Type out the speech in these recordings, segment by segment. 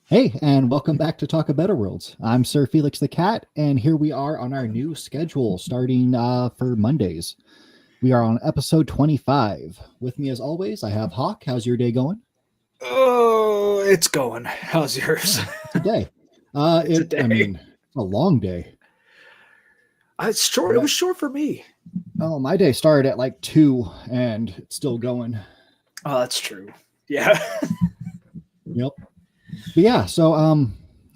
Hey, and welcome back to Talk a Better Worlds. I'm Sir Felix the Cat, and here we are on our new schedule starting for Mondays. We are on episode 25. With me, as always, I have Hawk. How's your day going? Oh, it's going. How's yours? Yeah, it's a day. It's a day. A long day. It's short. It Yeah. was short for me. Oh, my day started at like 2, and it's still going. Oh, that's true. Yeah. Yep. But yeah, so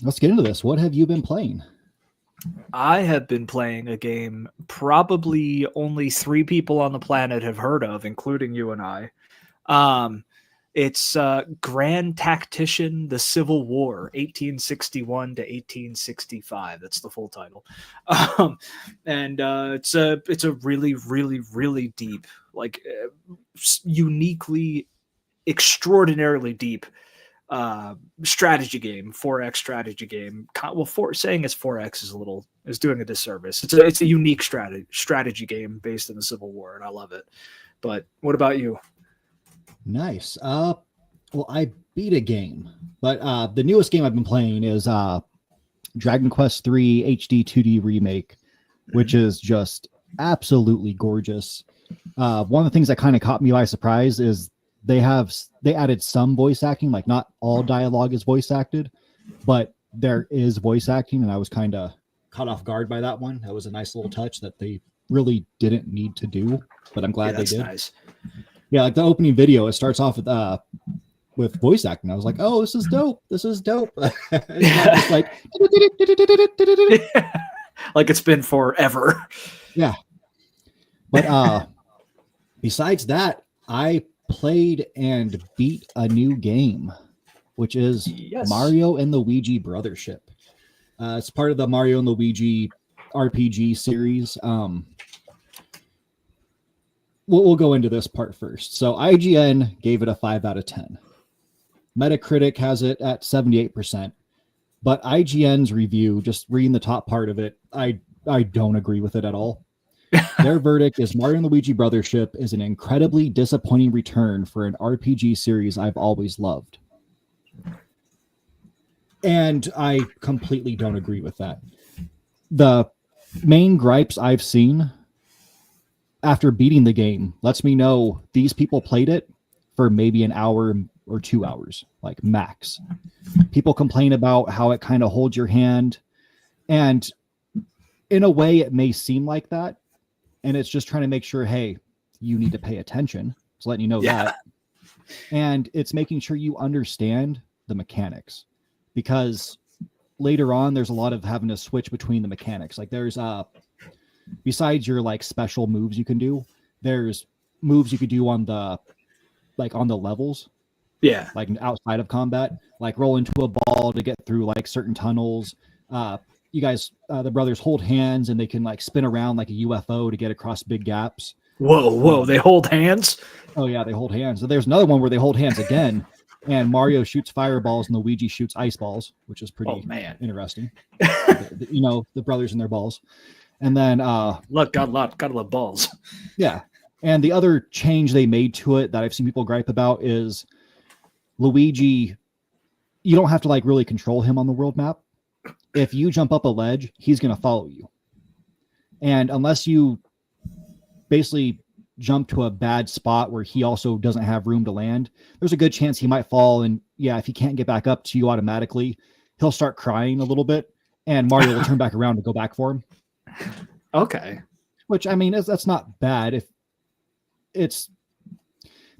let's get into this. What have you been playing? I have been playing a game probably only 3 people on the planet have heard of, including you and I. It's Grand Tactician: The Civil War, 1861 to 1865. That's the full title. And it's a really, really, really deep, like uniquely, extraordinarily deep strategy game, 4X strategy game. Well, saying it's 4X is doing a disservice. It's a unique strategy game based in the Civil War, and I love it. But what about you? Nice. Well, I beat a game, but the newest game I've been playing is Dragon Quest III HD 2D remake, which is just absolutely gorgeous. One of the things that kind of caught me by surprise is they added some voice acting, like not all dialogue is voice acted, but there is voice acting, and I was kind of caught off guard by that one. That was a nice little touch that they really didn't need to do, but I'm glad they did. Nice. Yeah, like the opening video, it starts off with voice acting. I was like, "Oh, this is dope! This is dope!" It's like, like it's been forever. Yeah. But besides that, I played and beat a new game, which is Mario and Luigi Brothership. It's part of the Mario and Luigi RPG series. We'll go into this part first. So IGN gave it a 5 out of 10. Metacritic has it at 78%. But IGN's review, just reading the top part of it, I don't agree with it at all. Their verdict is Mario and Luigi Brothership is an incredibly disappointing return for an RPG series I've always loved. And I completely don't agree with that. The main gripes I've seen after beating the game lets me know these people played it for maybe an hour or 2 hours, like max. People complain about how it kind of holds your hand. And in a way, it may seem like that. And it's just trying to make sure, hey, you need to pay attention. It's letting you know that. And it's making sure you understand the mechanics. Because later on, there's a lot of having to switch between the mechanics. Like there's besides your like special moves you can do, there's moves you could do on the levels. Yeah. Like outside of combat, like roll into a ball to get through like certain tunnels. You guys, the brothers hold hands and they can like spin around like a UFO to get across big gaps. Whoa, they hold hands? Oh yeah, they hold hands. So there's another one where they hold hands again, and Mario shoots fireballs and Luigi shoots ice balls, which is pretty interesting. The brothers and their balls. And then look, gotta love balls. Yeah. And the other change they made to it that I've seen people gripe about is Luigi, you don't have to like really control him on the world map. If you jump up a ledge, he's going to follow you. And unless you basically jump to a bad spot where he also doesn't have room to land, there's a good chance he might fall. And yeah, if he can't get back up to you automatically, he'll start crying a little bit and Mario will turn back around to go back for him. Okay. Which, I mean, that's not bad. If it's,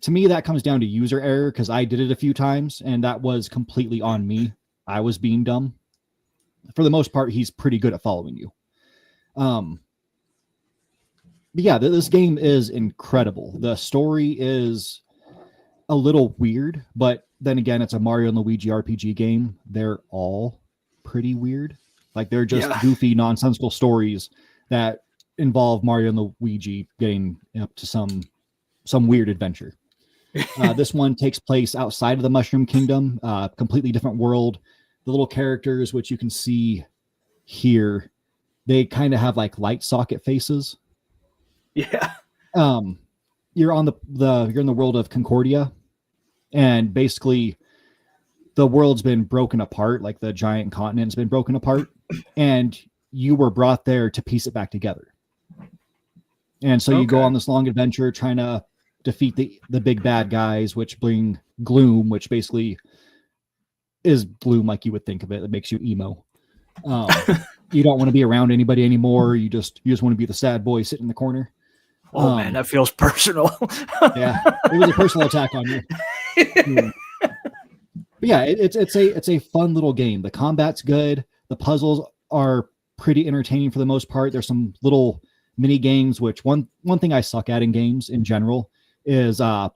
to me, that comes down to user error because I did it a few times and that was completely on me. I was being dumb. For the most part, he's pretty good at following you. But yeah, this game is incredible. The story is a little weird, but then again, it's a Mario and Luigi RPG game. They're all pretty weird. Like they're just goofy, nonsensical stories that involve Mario and Luigi getting up to some weird adventure. This one takes place outside of the Mushroom Kingdom, completely different world. The little characters, which you can see here, they kind of have like light socket faces. Yeah. You're in the world of Concordia, and basically the world's been broken apart, like the giant continent's been broken apart, and you were brought there to piece it back together. And so you go on this long adventure trying to defeat the big bad guys, which bring gloom, which basically is gloom like you would think of it. It makes you emo. You don't want to be around anybody anymore. You just want to be the sad boy sitting in the corner. Oh man, that feels personal. Yeah, it was a personal attack on you. But yeah, it's a fun little game. The combat's good. The puzzles are pretty entertaining for the most part. There's some little mini games, which one thing I suck at in games in general is kind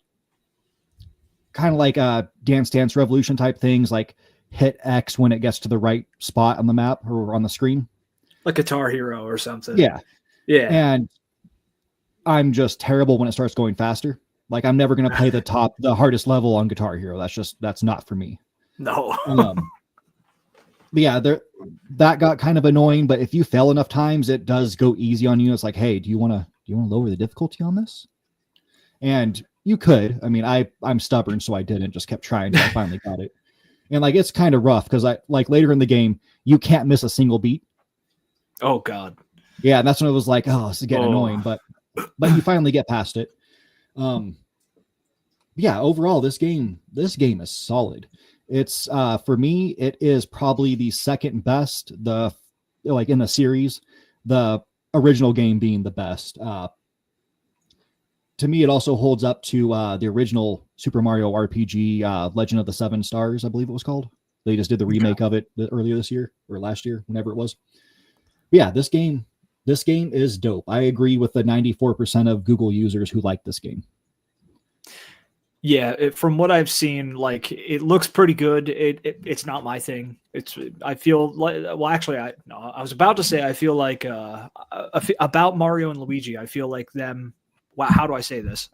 of like Dance Dance Revolution type things, like hit X when it gets to the right spot on the map or on the screen. Like Guitar Hero or something. Yeah. Yeah. And I'm just terrible when it starts going faster. Like I'm never going to play the hardest level on Guitar Hero. That's not for me. No. But yeah, that got kind of annoying, but if you fail enough times, it does go easy on you. It's like, hey, do you want to lower the difficulty on this? And you could. I mean, I'm stubborn, so I didn't. Just kept trying until I finally got it. And like it's kind of rough because I like later in the game, you can't miss a single beat. Oh God. Yeah, and that's when it was like, oh, this is getting annoying, but you finally get past it. Yeah, overall, this game is solid. It's for me, it is probably the second best, in the series, the original game being the best. To me, it also holds up to the original Super Mario RPG, Legend of the Seven Stars, I believe it was called. They just did the remake of it earlier this year or last year, whenever it was. But yeah, this game is dope. I agree with the 94% of Google users who like this game. Yeah, from what I've seen, like it looks pretty good. It's not my thing. I feel like, well, actually, I was about to say I feel like about Mario and Luigi. I feel like them. Wow, how do I say this?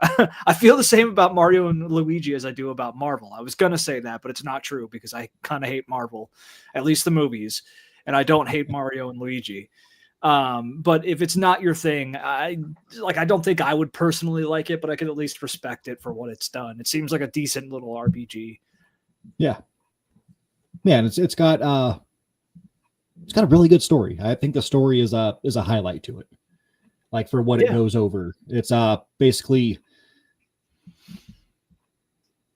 I feel the same about Mario and Luigi as I do about Marvel. I was gonna say that, but it's not true because I kind of hate Marvel, at least the movies, and I don't hate Mario and Luigi. But if it's not your thing, I don't think I would personally like it, but I could at least respect it for what it's done. It seems like a decent little RPG. Yeah. Man, it's got a really good story. I think the story is a highlight to it. Like for what it goes over. It's basically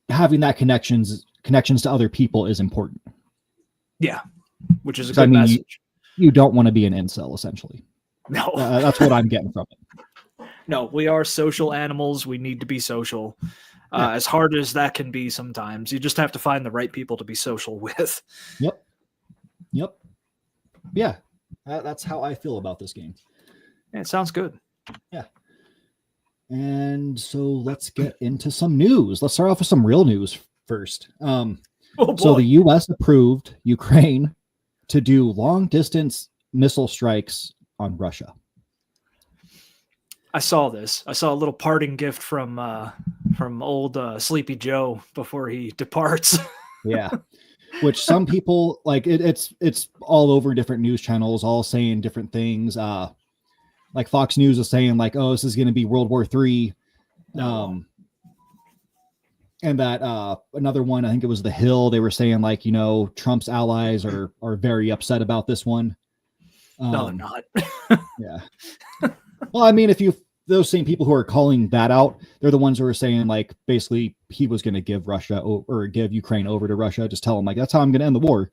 having that connections to other people is important. Yeah. Which is a good message. You don't want to be an incel, essentially. No. That's what I'm getting from it. No, we are social animals. We need to be social. As hard as that can be sometimes. You just have to find the right people to be social with. Yep. Yeah. That's how I feel about this game. Yeah, it sounds good. Yeah. And so let's get into some news. Let's start off with some real news first. So the U.S. approved Ukraine to do long-distance missile strikes on Russia. I saw this. I saw a little parting gift from old Sleepy Joe before he departs. Yeah, which some people like. It's all over different news channels, all saying different things. Like Fox News is saying, like, "Oh, this is going to be World War III." No. And that another one, I think it was The Hill, they were saying like, Trump's allies are very upset about this one. No, they're not. Yeah. Well, I mean, those same people who are calling that out, they're the ones who are saying like, basically he was going to give Russia or give Ukraine over to Russia. Just tell them like, that's how I'm going to end the war.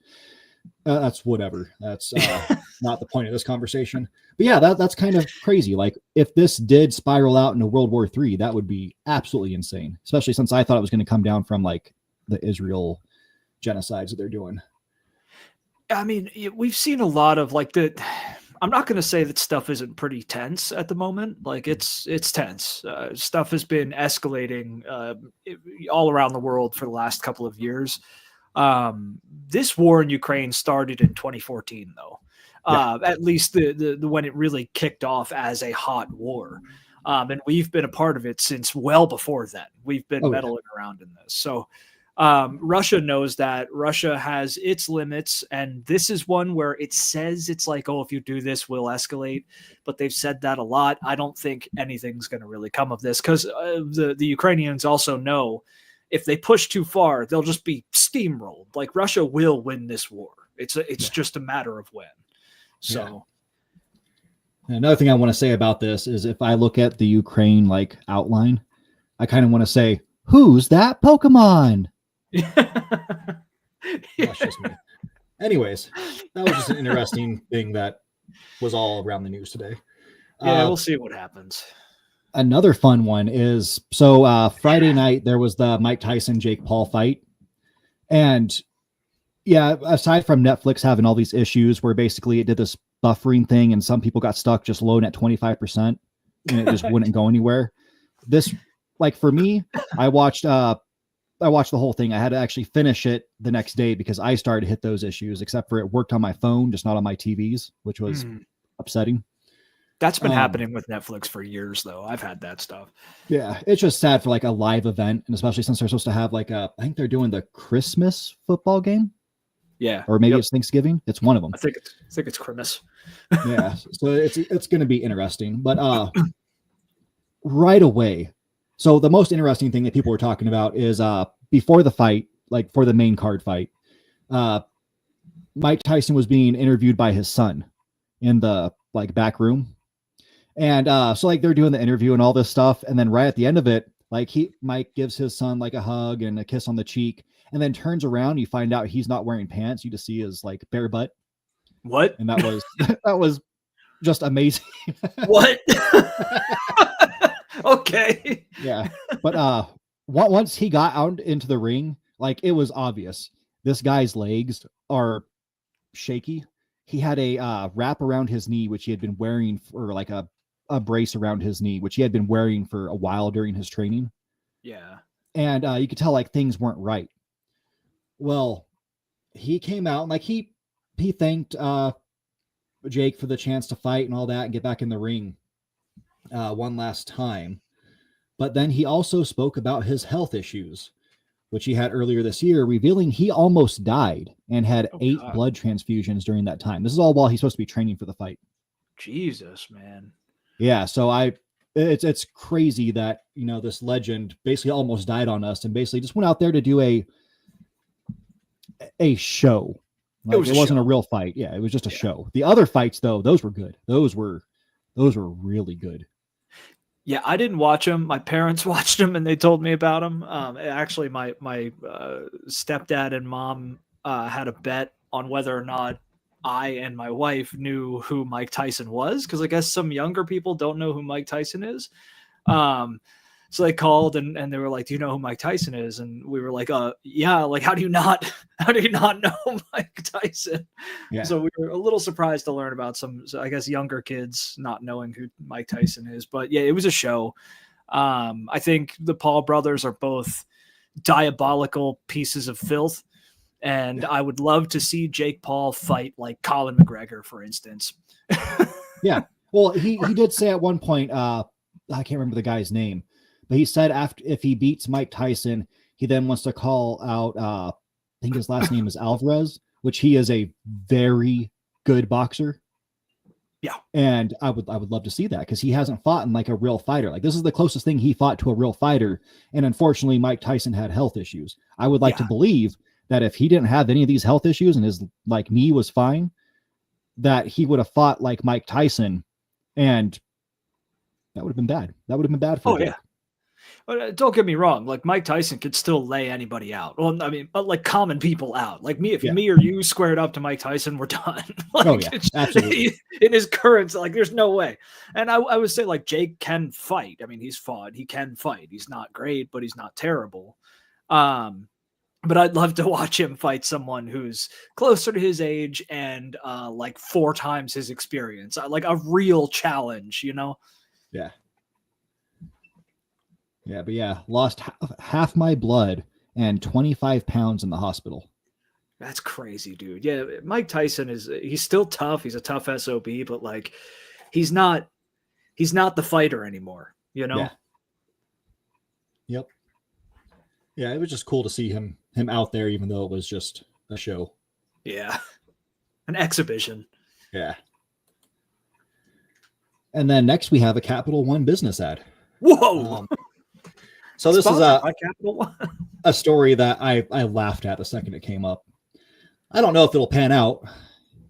That's whatever. That's not the point of this conversation. But yeah, that's kind of crazy. Like if this did spiral out into World War III, that would be absolutely insane, especially since I thought it was going to come down from like the Israel genocides that they're doing. I mean, we've seen a lot of like I'm not going to say that stuff isn't pretty tense at the moment. Like it's tense. Stuff has been escalating all around the world for the last couple of years. This war in Ukraine started in 2014, though. At least the when it really kicked off as a hot war. And we've been a part of it since well before then. We've been meddling around in this. So Russia knows that. Russia has its limits, and this is one where it says it's like, oh, if you do this, we'll escalate. But they've said that a lot. I don't think anything's going to really come of this because the Ukrainians also know if they push too far, they'll just be steamrolled. Like Russia will win this war. It's just a matter of when. So another thing I want to say about this is if I look at the Ukraine like outline, I kind of want to say, who's that Pokemon? That's just me. Anyways, that was just an interesting thing that was all around the news today. Yeah, we'll see what happens. Another fun one is, so Friday night, there was the Mike Tyson-Jake Paul fight. And yeah, aside from Netflix having all these issues where basically it did this buffering thing and some people got stuck just loading at 25% and it just wouldn't go anywhere. This, like for me, I watched the whole thing. I had to actually finish it the next day because I started to hit those issues, except for it worked on my phone, just not on my TVs, which was upsetting. That's been happening with Netflix for years, though. I've had that stuff. Yeah, it's just sad for like a live event, and especially since they're supposed to have like I think they're doing the Christmas football game. Yeah, or maybe it's Thanksgiving. It's one of them. I think it's Christmas. Yeah, so it's going to be interesting. But right away, so the most interesting thing that people were talking about is before the fight, like for the main card fight, Mike Tyson was being interviewed by his son in the like back room. And so like they're doing the interview and all this stuff. And then right at the end of it, like Mike gives his son like a hug and a kiss on the cheek and then turns around. You find out he's not wearing pants. You just see his like bare butt. What? And that was just amazing. What? Okay. Yeah. But once he got out into the ring, like it was obvious this guy's legs are shaky. He had a wrap around his knee, which he had been wearing for like a brace around his knee, which he had been wearing for a while during his training. Yeah. And you could tell like things weren't right. Well, he came out and like he thanked Jake for the chance to fight and all that and get back in the ring one last time. But then he also spoke about his health issues, which he had earlier this year, revealing he almost died and had 8 blood transfusions during that time. This is all while he's supposed to be training for the fight. Jesus, man. Yeah, so it's crazy that, you know, this legend basically almost died on us and basically just went out there to do a show. Like, it wasn't a real fight. Yeah, it was just a show. The other fights, though, those were good. Those were really good. Yeah, I didn't watch them. My parents watched them, and they told me about them. Actually, my stepdad and mom had a bet on whether or not I and my wife knew who Mike Tyson was, because I guess some younger people don't know who Mike Tyson is. So they called and they were like, "Do you know who Mike Tyson is?" And we were like, yeah, like, how do you not know Mike Tyson?" Yeah. So we were a little surprised to learn about some, I guess, younger kids not knowing who Mike Tyson is. But yeah, it was a show. I think the Paul brothers are both diabolical pieces of filth. And I would love to see Jake Paul fight like Colin McGregor, for instance. Yeah. Well, he did say at one point, I can't remember the guy's name, but he said if he beats Mike Tyson, he then wants to call out, I think his last name is Alvarez, which he is a very good boxer. Yeah. And I would love to see that because he hasn't fought in like a real fighter. Like this is the closest thing he fought to a real fighter. And unfortunately, Mike Tyson had health issues. I would like to believe that if he didn't have any of these health issues and his like knee was fine, that he would have fought like Mike Tyson, and that would have been bad. That would have been bad for him. Yeah. But don't get me wrong. Like Mike Tyson could still lay anybody out. Well, I mean, but like common people out. Like me, if me or you squared up to Mike Tyson, we're done. Like, absolutely. In his current, like, there's no way. And I would say like Jake can fight. I mean, he's fought. He can fight. He's not great, but he's not terrible. But I'd love to watch him fight someone who's closer to his age and like 4 times his experience, like a real challenge, you know? Yeah. Yeah, but yeah, lost half my blood and 25 pounds in the hospital. That's crazy, dude. Yeah, Mike Tyson he's still tough. He's a tough SOB, but like he's not the fighter anymore, you know? Yeah. Yep. Yeah, it was just cool to see him out there, even though it was just a show. Yeah. An exhibition. Yeah. And then next we have a Capital One business ad. Whoa. So this is Sponsored by Capital One. a story that I laughed at the second it came up. I don't know if it'll pan out.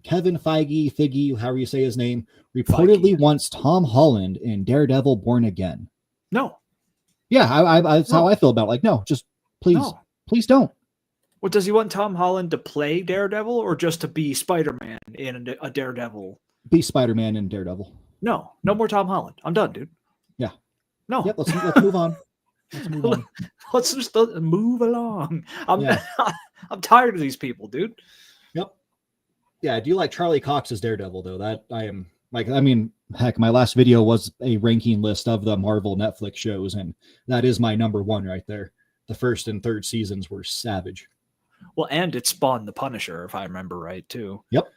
Kevin Feige, however you say his name, reportedly wants Tom Holland in Daredevil Born Again. No. Yeah, that's how I feel about it. Like, no, just please don't. What, does he want Tom Holland to play Daredevil or just to be Spider-Man in a Daredevil? Be Spider-Man in Daredevil. No more Tom Holland. I'm done, dude. Yeah. No. Yep, let's move on. Let's just move along. I'm tired of these people, dude. Yep. Yeah, do you like Charlie Cox's Daredevil, though? That I am like, I mean, heck, my last video was a ranking list of the Marvel Netflix shows, and that is my number one right there. The first and third seasons were savage. Well, and it spawned The Punisher, if I remember right, too. Yep.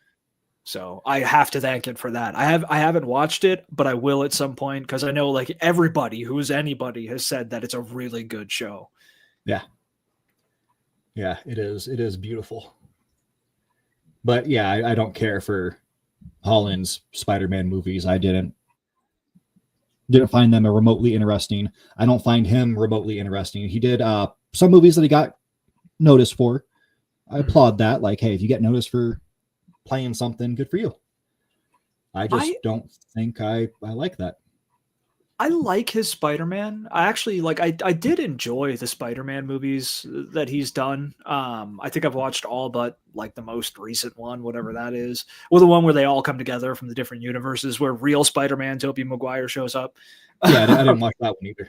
So I have to thank it for that. I haven't watched it, but I will at some point because I know like everybody who's anybody has said that it's a really good show. Yeah. Yeah, it is. It is beautiful. But yeah, I don't care for Holland's Spider-Man movies. I didn't find them remotely interesting. I don't find him remotely interesting. He did some movies that he got noticed for. I applaud that. Like, hey, if you get noticed for playing something, good for you. I don't think I like that. I like his Spider-Man. I actually like. I did enjoy the Spider-Man movies that he's done. I think I've watched all but like the most recent one, whatever that is, or the one where they all come together from the different universes, where real Spider-Man, Tobey Maguire, shows up. Yeah, I didn't watch that one either.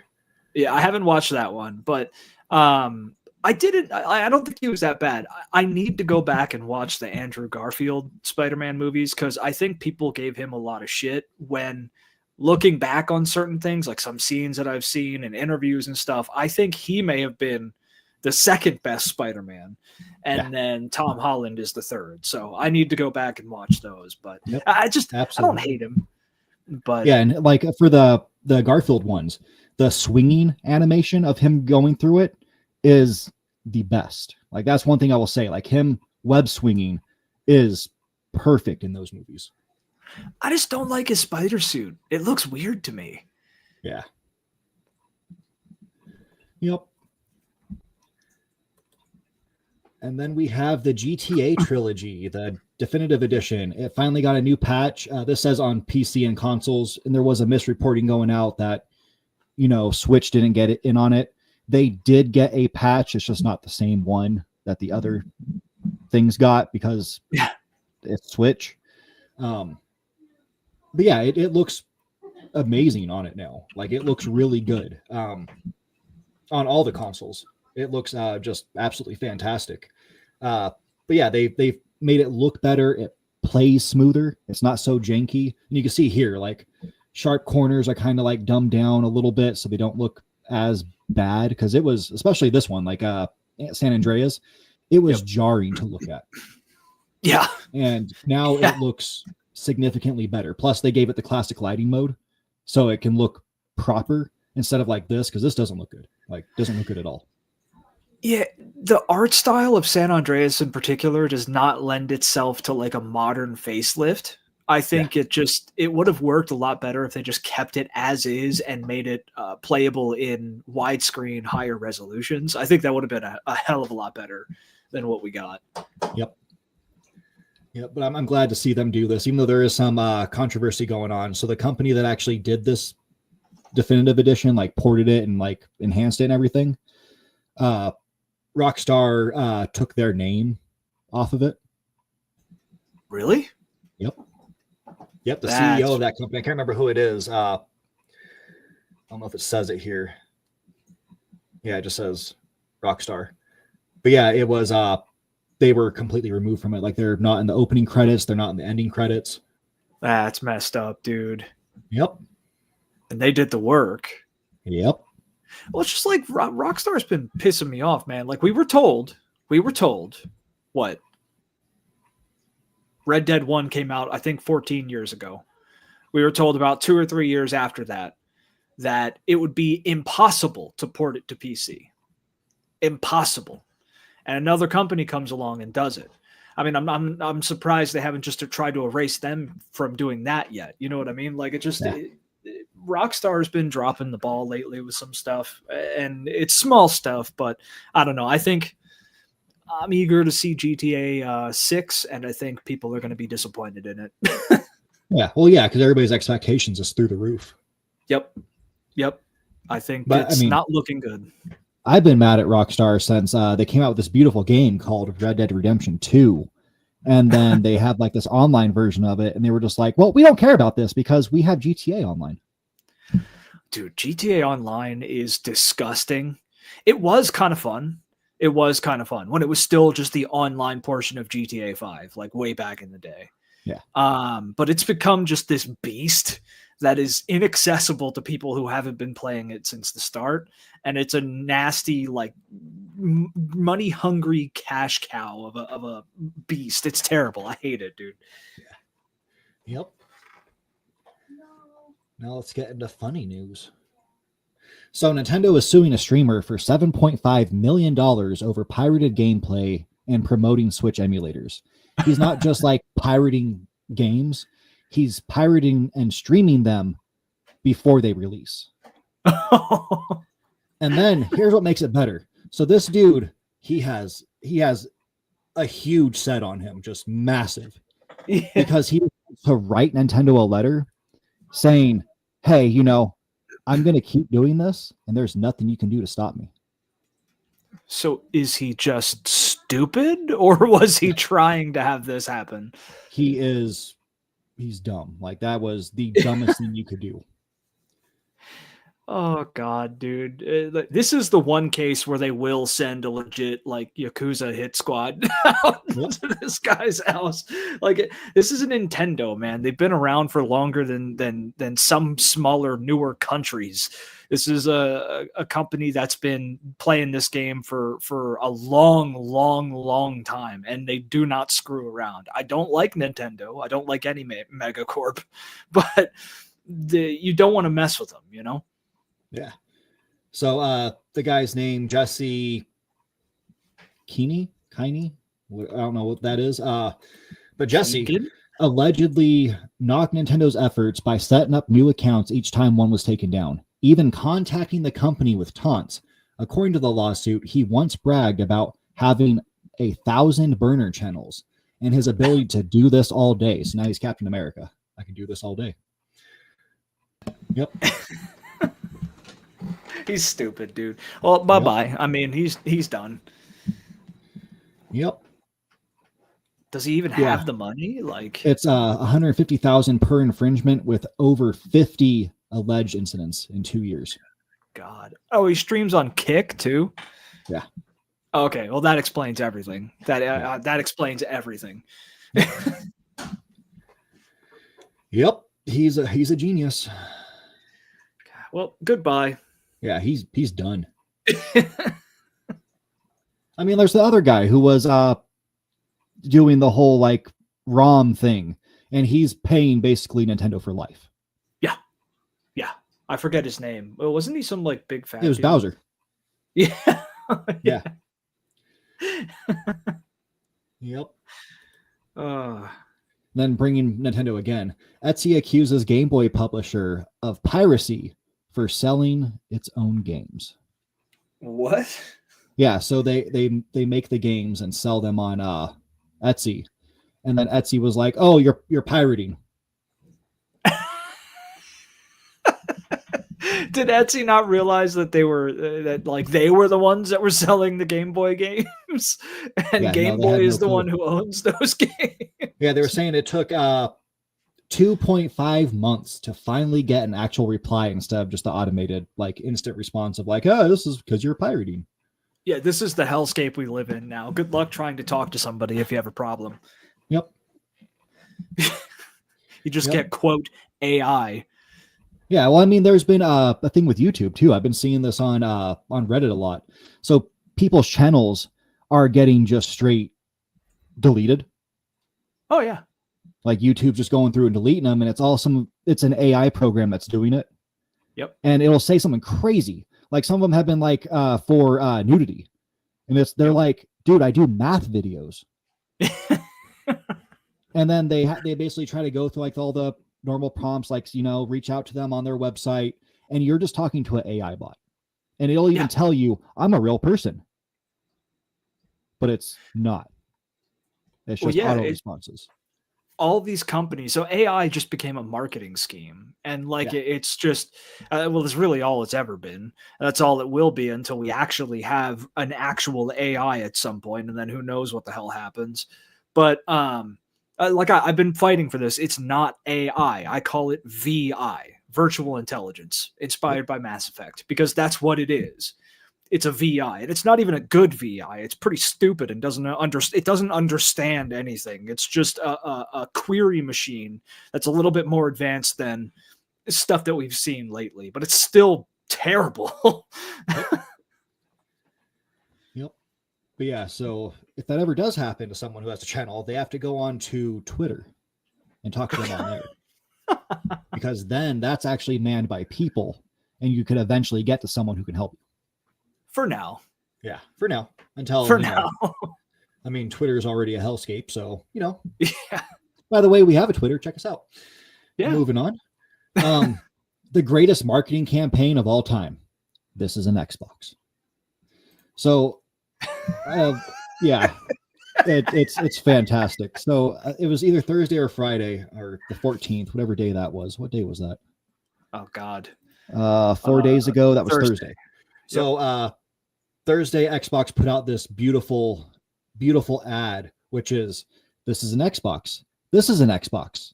Yeah, I haven't watched that one, but I didn't. I don't think he was that bad. I need to go back and watch the Andrew Garfield Spider-Man movies because I think people gave him a lot of shit when. Looking back on certain things, like some scenes that I've seen in interviews and stuff, I think he may have been the second best Spider-Man. And then Tom Holland is the third. So I need to go back and watch those. But I don't hate him. But yeah, and like for the Garfield ones, the swinging animation of him going through it is the best. Like that's one thing I will say. Like him web swinging is perfect in those movies. I just don't like his spider suit. It looks weird to me. Yeah. Yep. And then we have the GTA trilogy, the definitive edition. It finally got a new patch. This says on PC and consoles, and there was a misreporting going out that, Switch didn't get it in on it. They did get a patch. It's just not the same one that the other things got because it's Switch. But yeah, it looks amazing on it now. Like it looks really good on all the consoles. It looks just absolutely fantastic. But yeah, they've made it look better. It plays smoother. It's not so janky. And you can see here, like sharp corners are kind of like dumbed down a little bit so they don't look as bad. Because it was, especially this one, like San Andreas, it was jarring to look at. Yeah. And now it looks significantly better. Plus they gave it the classic lighting mode so it can look proper instead of like this, because this doesn't look good. Like doesn't look good at all. Yeah, the art style of San Andreas in particular does not lend itself to like a modern facelift. I think it would have worked a lot better if they just kept it as is and made it playable in widescreen higher resolutions. I think that would have been a hell of a lot better than what we got. Yep. Yeah, but I'm glad to see them do this, even though there is some controversy going on. So the company that actually did this definitive edition, like ported it and like enhanced it and everything, Rockstar took their name off of it. Really? Yep. The CEO of that company, I can't remember who it is. I don't know if it says it here. Yeah, it just says Rockstar. But yeah, it was they were completely removed from it. Like they're not in the opening credits. They're not in the ending credits. That's messed up, dude. Yep. And they did the work. Yep. Well, it's just like Rockstar's been pissing me off, man. Like we were told what? Red Dead 1 came out, I think 14 years ago. We were told about 2 or 3 years after that it would be impossible to port it to PC. Impossible. And another company comes along and does it. I mean, I'm surprised they haven't just tried to erase them from doing that yet. You know what I mean? Like Rockstar's been dropping the ball lately with some stuff, and it's small stuff, but I don't know. I think I'm eager to see GTA 6, and I think people are going to be disappointed in it. Yeah, well, yeah, because everybody's expectations is through the roof. Yep. I think But, it's not looking good. I've been mad at Rockstar since they came out with this beautiful game called Red Dead Redemption 2. And then they had like this online version of it, and they were just like, well, we don't care about this because we have GTA Online. Dude, GTA Online is disgusting. It was kind of fun. When it was still just the online portion of GTA 5, like way back in the day. Yeah. But it's become just this beast that is inaccessible to people who haven't been playing it since the start. And it's a nasty, like money hungry cash cow of a beast. It's terrible. I hate it, dude. Yeah. Yep. Now let's get into funny news. So Nintendo is suing a streamer for $7.5 million over pirated gameplay and promoting Switch emulators. He's not just like pirating games. He's pirating and streaming them before they release. And then here's what makes it better. So this dude, he has a huge set on him, just massive. Yeah. Because he was to write Nintendo a letter saying, hey, I'm going to keep doing this and there's nothing you can do to stop me. So is he just stupid, or was he trying to have this happen? He's dumb. Like, that was the dumbest thing you could do. Oh God, dude. This is the one case where they will send a legit like Yakuza hit squad out to this guy's house. Like, this is a Nintendo, man. They've been around for longer than some smaller, newer countries. This is a company that's been playing this game for a long time, and they do not screw around. I don't like Nintendo. I don't like any megacorp, but you don't want to mess with them, Yeah. So the guy's name, Jesse Keeney? I don't know what that is. But Jesse allegedly knocked Nintendo's efforts by setting up new accounts each time one was taken down, even contacting the company with taunts. According to the lawsuit, he once bragged about having 1,000 burner channels and his ability to do this all day. So now he's Captain America. I can do this all day. Yep. He's stupid, dude. Well, bye-bye. Yep. I mean, he's done. Yep. Does he even have the money? Like, it's $150,000 per infringement with over 50 alleged incidents in 2 years. God. Oh, he streams on Kick too? Yeah. Okay, well that explains everything. That explains everything. Yep. He's a genius. Well, goodbye. Yeah, he's done. I mean, there's the other guy who was doing the whole like ROM thing, and he's paying basically Nintendo for life. Yeah. I forget his name. Well, wasn't he some like big fat? It was Bowser. Yeah. Yeah. Yep. Then bringing Nintendo again, Etsy accuses Game Boy publisher of piracy for selling its own games. What? Yeah, so they make the games and sell them on Etsy, and then Etsy was like, "Oh, you're pirating." Did Etsy not realize that they were the ones that were selling the Game Boy games, and Game Boy is the one who owns those games? Yeah, they were saying it took 2.5 months to finally get an actual reply instead of just the automated like instant response of like, "Oh, this is because you're pirating." Yeah, this is the hellscape we live in now. Good luck trying to talk to somebody if you have a problem. Yep. You just get quote AI. Yeah, well, I mean, there's been a thing with YouTube too. I've been seeing this on Reddit a lot. So people's channels are getting just straight deleted. Oh yeah. Like YouTube's just going through and deleting them, and it's an AI program that's doing it. Yep. And it'll say something crazy. Like some of them have been like for nudity, and they're like, dude, I do math videos. And then they basically try to go through like all the normal prompts, like, reach out to them on their website, and you're just talking to an AI bot. And it'll even tell you, I'm a real person. But it's not. It's just auto responses. All these companies, so AI just became a marketing scheme, and it's just it's really all it's ever been. That's all it will be until we actually have an actual AI at some point, and then who knows what the hell happens. But I've been fighting for this. It's not AI. I call it VI, virtual intelligence, inspired by Mass Effect, because that's what it is. It's a VI, and it's not even a good VI. It's pretty stupid and doesn't understand anything. It's just a query machine that's a little bit more advanced than stuff that we've seen lately, but it's still terrible. Yep. But yeah, so if that ever does happen to someone who has a channel, they have to go on to Twitter and talk to them on there. Because then that's actually manned by people, and you could eventually get to someone who can help you. For now. Yeah, for now. Until now. I mean, Twitter is already a hellscape, so Yeah. By the way, we have a Twitter. Check us out. Yeah. Moving on. The greatest marketing campaign of all time. This is an Xbox. So, it's fantastic. So it was either Thursday or Friday or the 14th, whatever day that was. What day was that? Oh God. 4 days ago. That was Thursday. So, Thursday, Xbox put out this beautiful, beautiful ad, which is, this is an Xbox. This is an Xbox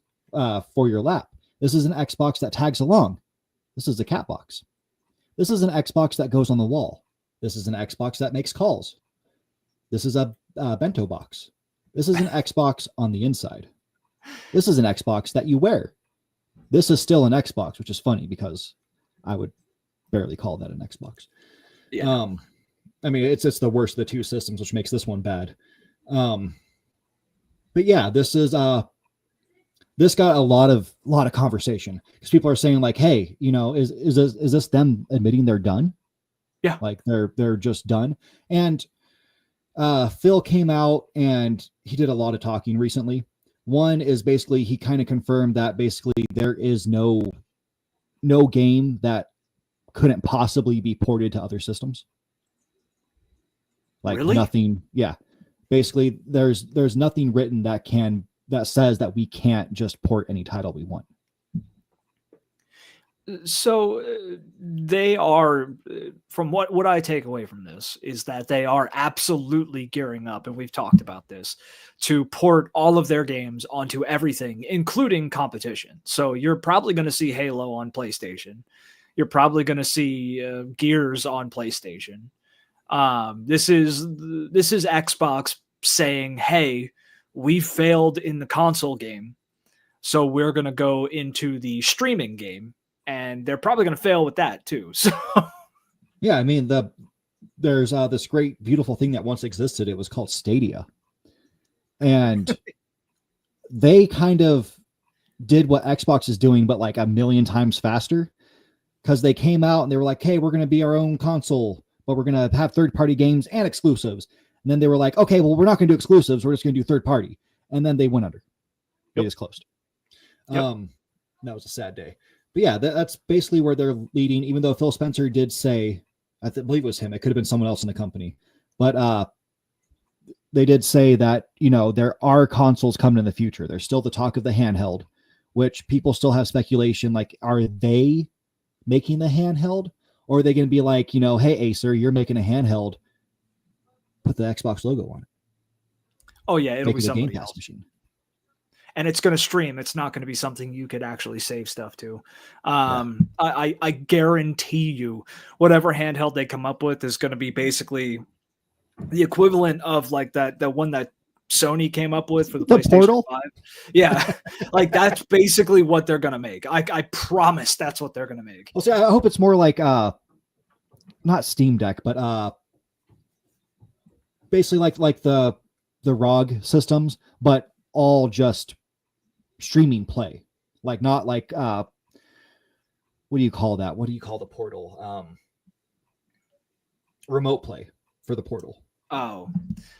for your lap. This is an Xbox that tags along. This is a cat box. This is an Xbox that goes on the wall. This is an Xbox that makes calls. This is a bento box. This is an Xbox on the inside. This is an Xbox that you wear. This is still an Xbox, which is funny because I would barely call that an Xbox. Yeah. I mean, it's the worst of the two systems, which makes this one bad. But yeah, this got a lot of conversation because people are saying like, hey, is this them admitting they're done? Yeah. Like they're just done. And Phil came out and he did a lot of talking recently. One is basically he kind of confirmed that basically there is no game that couldn't possibly be ported to other systems. Like really? Nothing. Yeah. Basically there's nothing written that says that we can't just port any title we want. So they are, from what I take away from this, is that they are absolutely gearing up, and we've talked about this, to port all of their games onto everything, including competition. So you're probably going to see Halo on PlayStation. You're probably going to see Gears on PlayStation. This is Xbox saying, hey, we failed in the console game, so we're going to go into the streaming game. And they're probably going to fail with that too. So, yeah, I mean, there's this great, beautiful thing that once existed. It was called Stadia, and they kind of did what Xbox is doing, but like a million times faster. Because they came out and they were like, "Hey, we're going to be our own console, but we're going to have third-party games and exclusives." And then they were like, "Okay, well, we're not going to do exclusives. We're just going to do third-party." And then they went under. They just closed. That was a sad day. But yeah, that's basically where they're leading, even though Phil Spencer did say, I believe it was him, it could have been someone else in the company, but they did say that, there are consoles coming in the future. There's still the talk of the handheld, which people still have speculation, like, are they making the handheld? Or are they going to be like, hey, Acer, you're making a handheld, put the Xbox logo on it. Oh yeah, it'll be somebody Game Pass else. Machine. And it's going to stream. It's not going to be something you could actually save stuff to. I guarantee you, whatever handheld they come up with is going to be basically the equivalent of like the one that Sony came up with for the PlayStation Portal? 5. Yeah, like that's basically what they're going to make. I promise that's what they're going to make. Well, see, I hope it's more like not Steam Deck, but basically like the ROG systems, but all just streaming play, like not like what do you call that? What do you call the portal? Remote play for the portal. Oh,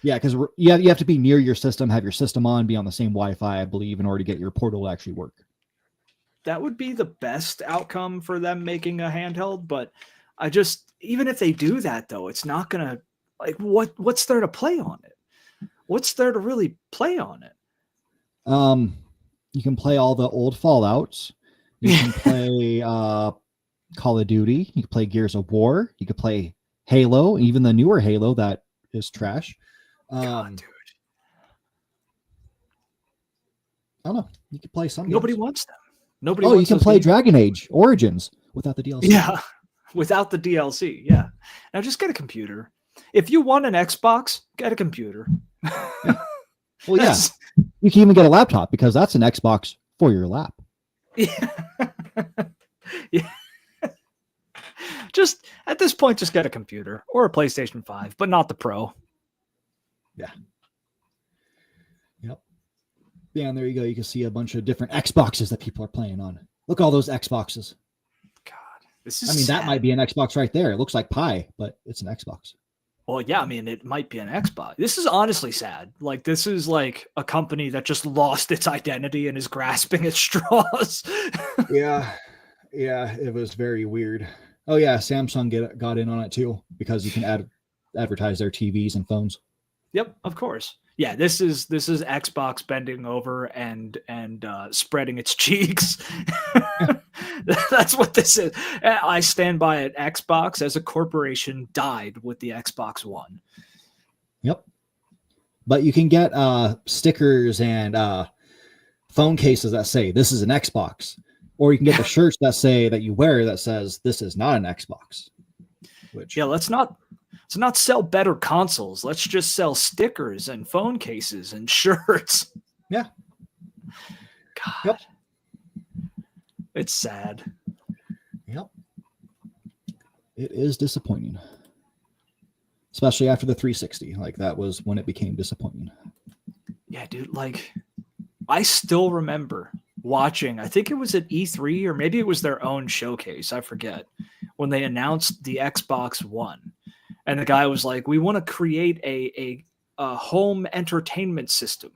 yeah, because you have to be near your system, have your system on, be on the same Wi-Fi, I believe, in order to get your portal to actually work. would be the best outcome for them making a handheld. But even if they do that though, it's not gonna, like, what's there to play on it? What's there to really play on it? You can play all the old Fallouts. You can play Call of Duty. You can play Gears of War. You can play Halo, even the newer Halo that is trash. God, dude. I don't know. You can play some. Nobody games. wants them. Nobody. Oh, you can play Dragon Age Origins without the DLC. Yeah, without the DLC. Yeah. Now just get a computer. If you want an Xbox, get a computer. Yeah. Well, yeah. You can even get a laptop because that's an Xbox for your lap. Yeah. Yeah. Just at this point, just get a computer or a PlayStation 5, but not the Pro. Yeah. Yep. Yeah, and there you go. You can see a bunch of different Xboxes that people are playing on. Look at all those Xboxes. God, this is. I mean, sad. that might be an Xbox right there. It looks like pie, but it's an Xbox. Well, yeah, I mean, it might be an Xbox. This is honestly sad. Like, this is like a company that just lost its identity and is grasping at straws. Yeah, it was very weird. Oh yeah, Samsung got in on it too because you can advertise their TVs and phones. Yep, of course. Yeah, this is Xbox bending over and spreading its cheeks. That's what this is. I stand by it. Xbox as a corporation died with the Xbox One. Yep. But you can get stickers and phone cases that say this is an Xbox, or you can get the shirts that say that you wear that says this is not an Xbox. Which let's not sell better consoles. Let's just sell stickers and phone cases and shirts. Yeah. God. Yep. It's sad. Yep. It is disappointing. Especially after the 360. Like, that was when it became disappointing. Yeah, dude. Like, I still remember watching, I think it was at E3 or maybe it was their own showcase. I forget. When they announced the Xbox One. And the guy was like, we want to create a home entertainment system.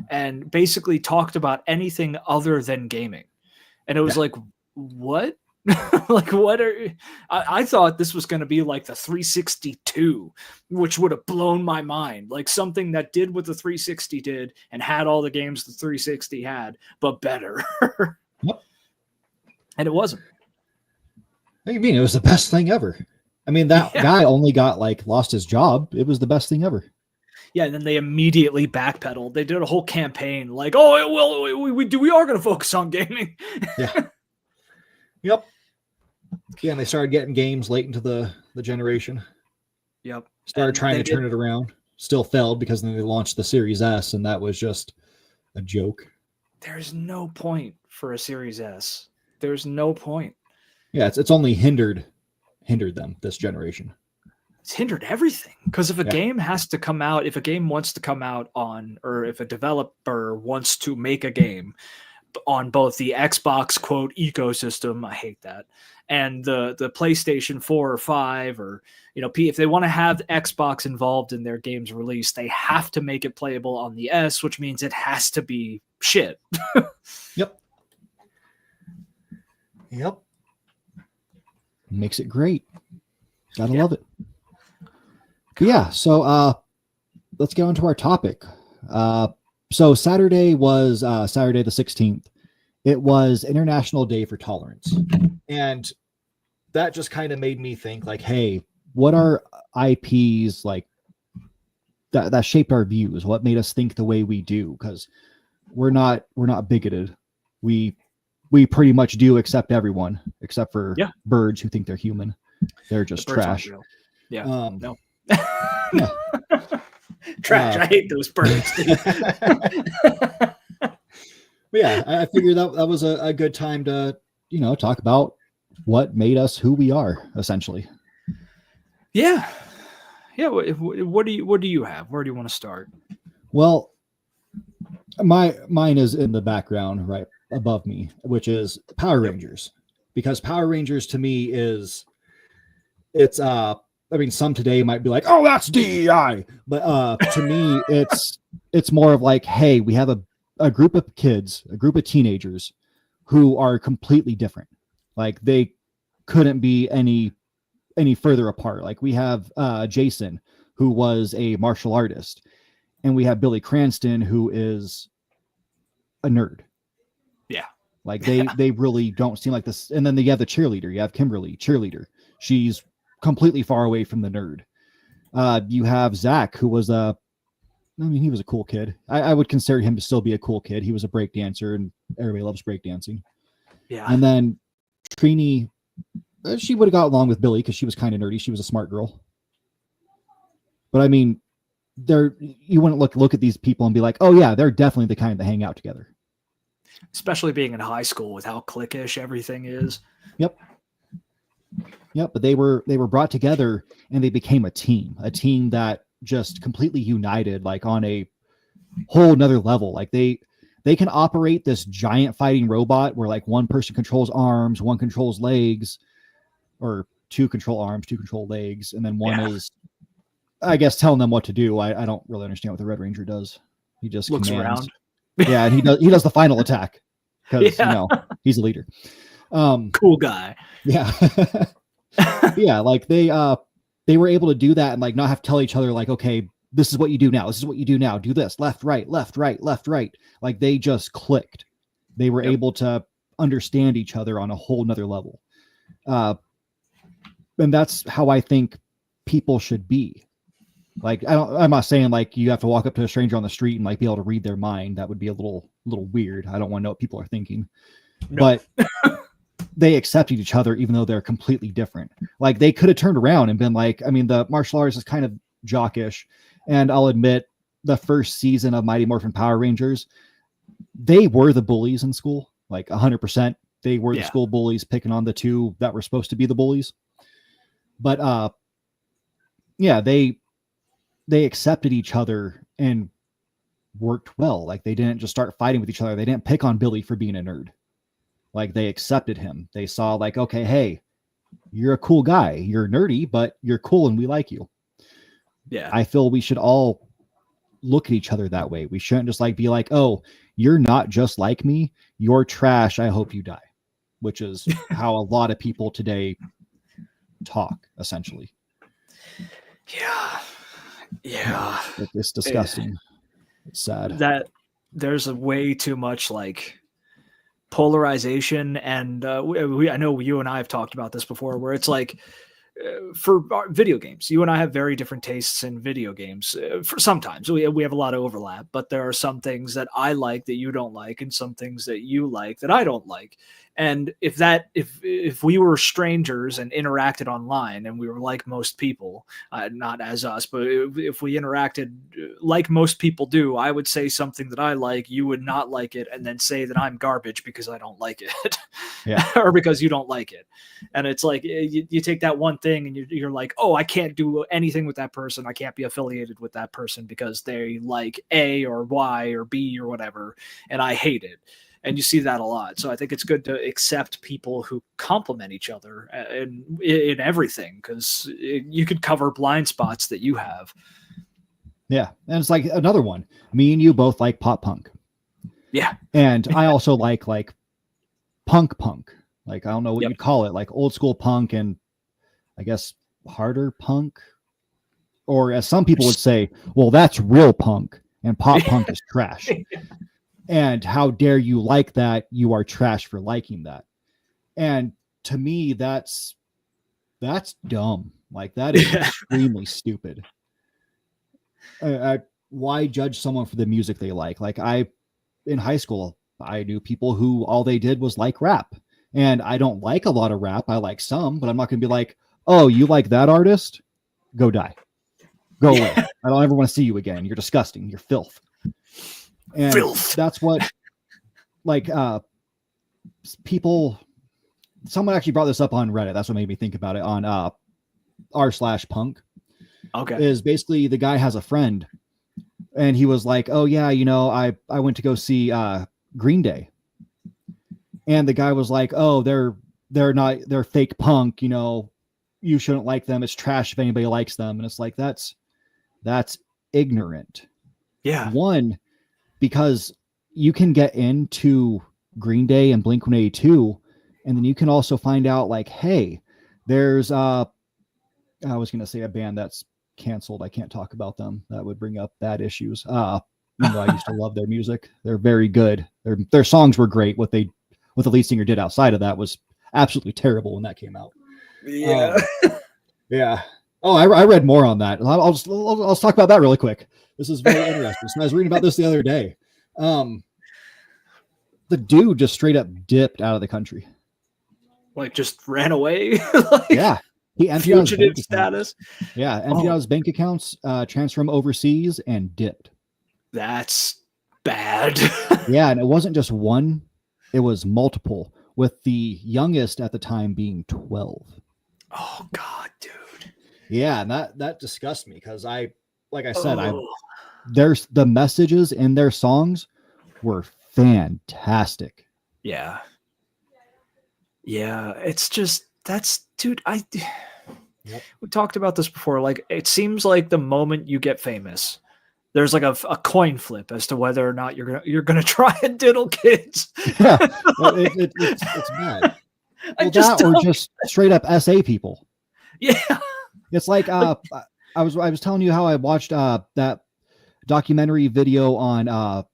And basically talked about anything other than gaming. And it was like, what? Like, what are I thought this was going to be like the 362, which would have blown my mind. Like something that did what the 360 did and had all the games the 360 had, but better. Yep. And it wasn't. What do you mean? It was the best thing ever. I mean, that guy only got lost his job. It was the best thing ever. Yeah, and then they immediately backpedaled. They did a whole campaign like, oh, well, we are going to focus on gaming. Yeah. Yep. Yeah, and they started getting games late into the generation. Yep. Started trying to turn it around. Still failed because then they launched the Series S, and that was just a joke. There's no point for a Series S. There's no point. Yeah, it's only hindered them this generation. It's hindered everything because if a game has to come out, if a game wants to come out on, or if a developer wants to make a game on both the Xbox quote ecosystem, I hate that, and the PlayStation 4 or 5, or if they want to have Xbox involved in their game's release, they have to make it playable on the S, which means it has to be shit. Yep. Makes it great. Gotta love it. But yeah, so let's get on to our topic. So Saturday was Saturday the 16th. It was International Day for Tolerance. And that just kind of made me think like, hey, what are IPs like that shaped our views? What made us think the way we do? Because we're not bigoted. We pretty much do accept everyone except for birds who think they're human. They're just trash. Yeah. No. Yeah. Trash. I hate those birds. Yeah, I figured that was a good time to, talk about what made us who we are, essentially. Yeah. Yeah. What do you have? Where do you want to start? Well, mine is in the background right above me, which is Power Rangers, because Power Rangers to me some today might be like, oh, that's DEI, but to me it's more of like, hey, we have a group of kids, a group of teenagers who are completely different. Like they couldn't be any further apart. Like we have Jason, who was a martial artist, and we have Billy Cranston, who is a nerd. Yeah. Like they really don't seem like this. And then you have the cheerleader. You have Kimberly, cheerleader. She's completely far away from the nerd. You have Zach, who was he was a cool kid. I would consider him to still be a cool kid. He was a break dancer, and everybody loves breakdancing. Yeah. And then Trini, she would have got along with Billy because she was kind of nerdy. She was a smart girl. But I mean, you wouldn't look at these people and be like, oh yeah, they're definitely the kind that hang out together. Especially being in high school with how cliquish everything is. Yep. But they were brought together and they became a team that just completely united, like on a whole nother level. Like they can operate this giant fighting robot where like one person controls arms, one controls legs, or two control arms, two control legs, and then one is, I guess, telling them what to do. I don't really understand what the Red Ranger does. He just looks commands. around. Yeah, and he does the final attack because he's a leader. Cool guy. Yeah. Yeah, like they were able to do that and like not have to tell each other like, okay, this is what you do now. This is what you do now. Do this, left, right, left, right, left, right. Like they just clicked. They were able to understand each other on a whole nother level. And that's how I think people should be. Like, I'm not saying like you have to walk up to a stranger on the street and like be able to read their mind. That would be a little weird. I don't want to know what people are thinking, but they accepted each other even though they're completely different. Like they could have turned around and been like, I mean, the martial arts is kind of jockish, and I'll admit the first season of Mighty Morphin Power Rangers, they were the bullies in school, like 100%. They were the school bullies picking on the two that were supposed to be the bullies. But they accepted each other and worked well. Like they didn't just start fighting with each other. They didn't pick on Billy for being a nerd. Like they accepted him. They saw like, okay, hey, you're a cool guy. You're nerdy, but you're cool and we like you. Yeah. I feel we should all look at each other that way. We shouldn't just like be like, oh, you're not just like me. You're trash. I hope you die. Which is how a lot of people today talk, essentially. Yeah. It's disgusting. It's sad. That there's a way too much like polarization, and I know you and I have talked about this before, where it's like for video games, you and I have very different tastes in video games. For sometimes we have a lot of overlap, but there are some things that I like that you don't like, and some things that you like that I don't like. And if we were strangers and interacted online, and we were like most people, not as us, but if we interacted like most people do, I would say something that I like, you would not like it, and then say that I'm garbage because I don't like it, or because you don't like it. And it's like you take that one thing and you're like, oh, I can't do anything with that person. I can't be affiliated with that person because they like A or Y or B or whatever, and I hate it. And you see that a lot. So I think it's good to accept people who complement each other in everything, because you could cover blind spots that you have. Yeah. And it's like another one. Me and you both like pop punk. Yeah. And I also like punk. Like, I don't know what you'd call it, like old school punk and I guess harder punk. Or as some people would say, well, that's real punk and pop punk is trash. And how dare you like that? You are trash for liking that. And to me, that's dumb. Like that is extremely stupid. Why judge someone for the music they like? Like in high school, I knew people who all they did was like rap. And I don't like a lot of rap. I like some, but I'm not going to be like, oh, you like that artist? Go die. Go away. I don't ever want to see you again. You're disgusting. You're filth. And that's what, like, people, someone actually brought this up on Reddit. That's what made me think about it on r/punk. Okay. Is basically the guy has a friend and he was like, oh yeah, you know, I went to go see Green Day. And the guy was like, oh, they're fake punk, you know, you shouldn't like them. It's trash if anybody likes them. And it's like, that's ignorant. Yeah. One, because you can get into Green Day and Blink-182. And then you can also find out like, hey, there's I was gonna say a band that's canceled. I can't talk about them. That would bring up bad issues. I used to love their music. They're very good. Their songs were great. What the lead singer did outside of that was absolutely terrible when that came out. Yeah. Yeah. Oh, I read more on that. I'll talk about that really quick. This is very interesting. So I was reading about this the other day. The dude just straight up dipped out of the country. Like just ran away. Yeah. He emptied out his bank status. Accounts. Yeah. Emptied out his bank accounts, transferred them overseas and dipped. That's bad. Yeah. And it wasn't just one, it was multiple, with the youngest at the time being 12. Oh God, dude. Yeah. And that disgusts me because there's the messages in their songs were fantastic. Yeah. Yeah. It's just, dude, we talked about this before. Like, it seems like the moment you get famous, there's like a coin flip as to whether or not you're gonna try and diddle kids. Yeah, it's bad. Well, just straight up SA people. Yeah, it's like I was telling you how I watched that documentary video on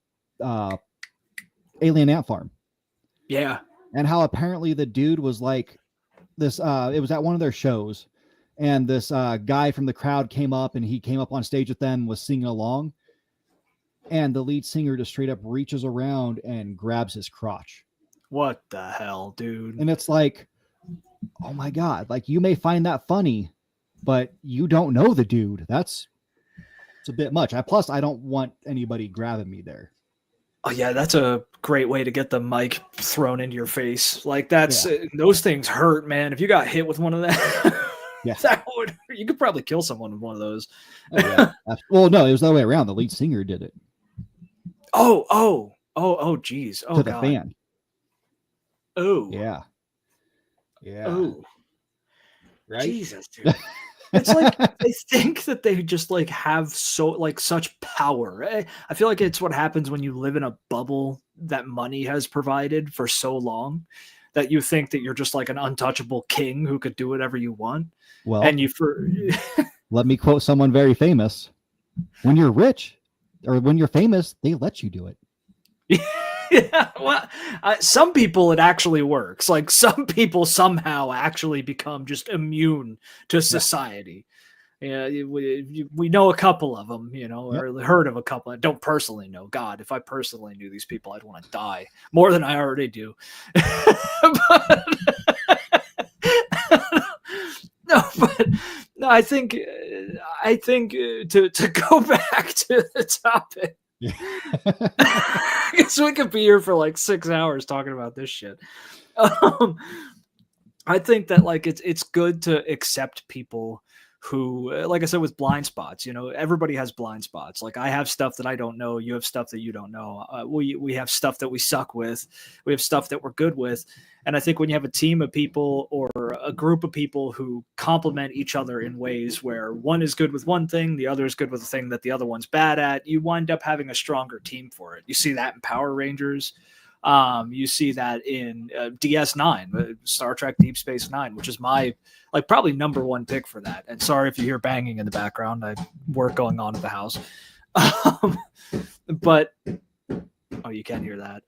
Alien Ant Farm. Yeah, and how apparently the dude was like this. It was at one of their shows. And this guy from the crowd came up and he came up on stage with them, was singing along. And the lead singer just straight up reaches around and grabs his crotch. What the hell, dude? And it's like, oh my God, like you may find that funny, but you don't know the dude. It's a bit much. Plus, I don't want anybody grabbing me there. Oh yeah, that's a great way to get the mic thrown into your face. Like those things hurt, man. If you got hit with one of that. Yeah, you could probably kill someone with one of those. Oh, yeah. Well, no, it was the other way around. The lead singer did it. Geez. Oh, to the fan. Oh, yeah. Oh, right. Jesus, dude. It's like they think that they just like have such power. I feel like it's what happens when you live in a bubble that money has provided for so long, that you think that you're just like an untouchable king who could do whatever you want. Well, and let me quote someone very famous. When you're rich or when you're famous, they let you do it. Yeah, well, some people it actually works. Like some people somehow actually become just immune to society. Yeah, we know a couple of them, or heard of a couple. I don't personally know. God, if I personally knew these people, I'd want to die more than I already do. No, I think to go back to the topic. Yeah. I guess we could be here for like 6 hours talking about this shit. I think that like it's good to accept people who, like I said, with blind spots. Everybody has blind spots. Like I have stuff that I don't know. You have stuff that you don't know. We have stuff that we suck with. We have stuff that we're good with. And I think when you have a team of people or a group of people who complement each other in ways where one is good with one thing, the other is good with the thing that the other one's bad at, you wind up having a stronger team for it. You see that in Power Rangers. You see that in DS9, Star Trek Deep Space Nine, which is my probably number one pick for that. And sorry if you hear banging in the background. I have work going on at the house. But you can't hear that.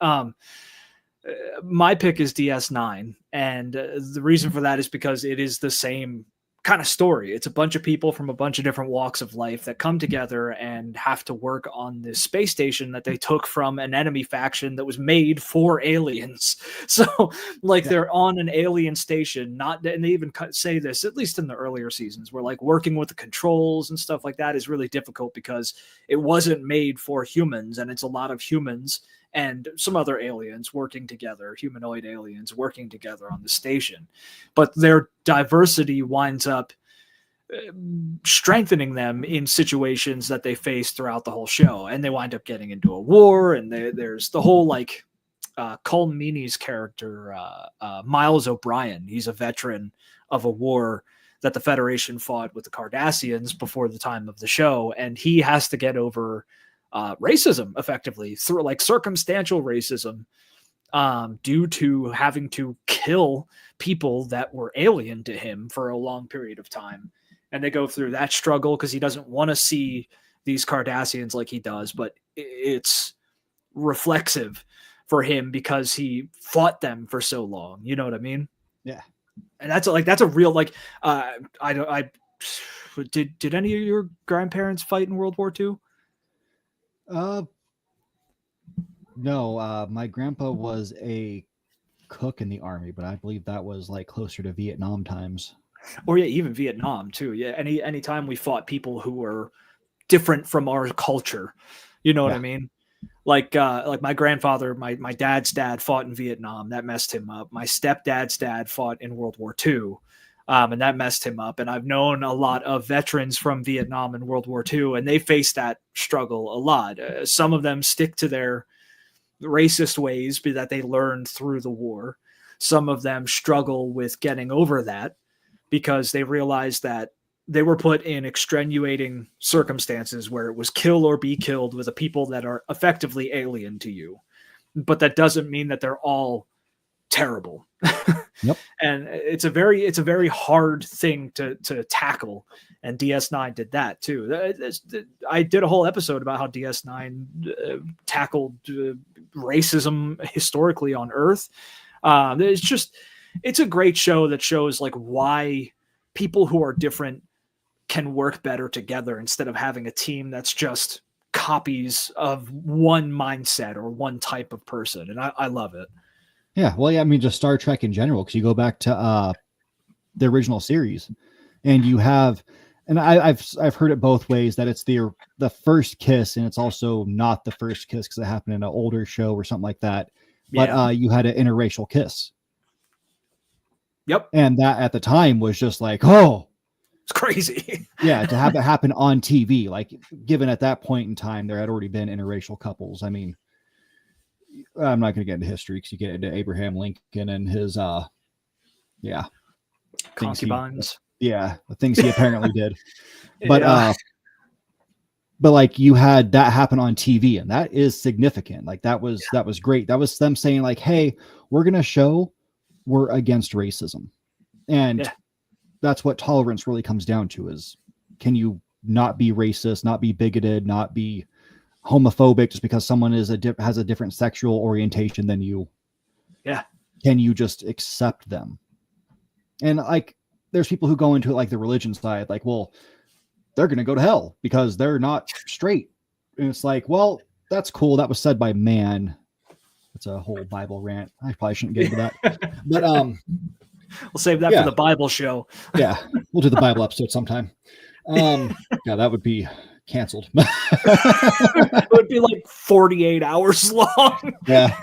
My pick is DS9, and the reason for that is because it is the same kind of story. It's a bunch of people from a bunch of different walks of life that come together and have to work on this space station that they took from an enemy faction that was made for aliens. So they're on an alien station, and they even say this, at least in the earlier seasons, where like working with the controls and stuff like that is really difficult because it wasn't made for humans, and it's a lot of humans and some other aliens working together, humanoid aliens working together on the station. But their diversity winds up strengthening them in situations that they face throughout the whole show. And they wind up getting into a war. And there's the whole Colm Meaney's character, Miles O'Brien. He's a veteran of a war that the Federation fought with the Cardassians before the time of the show. And he has to get over racism effectively through circumstantial racism due to having to kill people that were alien to him for a long period of time. And they go through that struggle because he doesn't want to see these Cardassians like he does, but it's reflexive for him because he fought them for so long. You know what I mean? Yeah. And that's a real, like, I did any of your grandparents fight in World War II? No, my grandpa was a cook in the army, but I believe that was like closer to Vietnam times. Or yeah, even Vietnam too. Yeah, any time we fought people who were different from our culture, you know what I mean? Like my grandfather, my dad's dad fought in Vietnam. That messed him up. My stepdad's dad fought in World War II. And that messed him up. And I've known a lot of veterans from Vietnam and World War II, and they face that struggle a lot. Some of them stick to their racist ways that they learned through the war. Some of them struggle with getting over that because they realize that they were put in extenuating circumstances where it was kill or be killed with the people that are effectively alien to you. But that doesn't mean that they're all terrible. Yep. And it's a very hard thing to tackle. And DS9 did that too. I did a whole episode about how DS9 tackled racism historically on Earth. It's a great show that shows like why people who are different can work better together instead of having a team that's just copies of one mindset or one type of person. And I love it. Yeah. Well, yeah, I mean, just Star Trek in general, because you go back to the original series and you have, and I've heard it both ways, that it's the first kiss and it's also not the first kiss because it happened in an older show or something like that. But you had an interracial kiss. Yep. And that at the time was just like, oh, it's crazy. Yeah, to have it happen on TV, like given at that point in time, there had already been interracial couples. I mean, I'm not going to get into history because you get into Abraham Lincoln and his, concubines. The things he apparently did. But, but like you had that happen on TV, and that is significant. Like that was great. That was them saying like, hey, we're going to show we're against racism. And that's what tolerance really comes down to is, can you not be racist, not be bigoted, not be homophobic just because someone has a different sexual orientation than you? Yeah. Can you just accept them? And like, there's people who go into it like the religion side, like, well, they're going to go to hell because they're not straight. And it's like, well, that's cool. That was said by man. It's a whole Bible rant. I probably shouldn't get into that, but, we'll save that for the Bible show. Yeah. We'll do the Bible episode sometime. That would be canceled. It would be like 48 hours long. Yeah.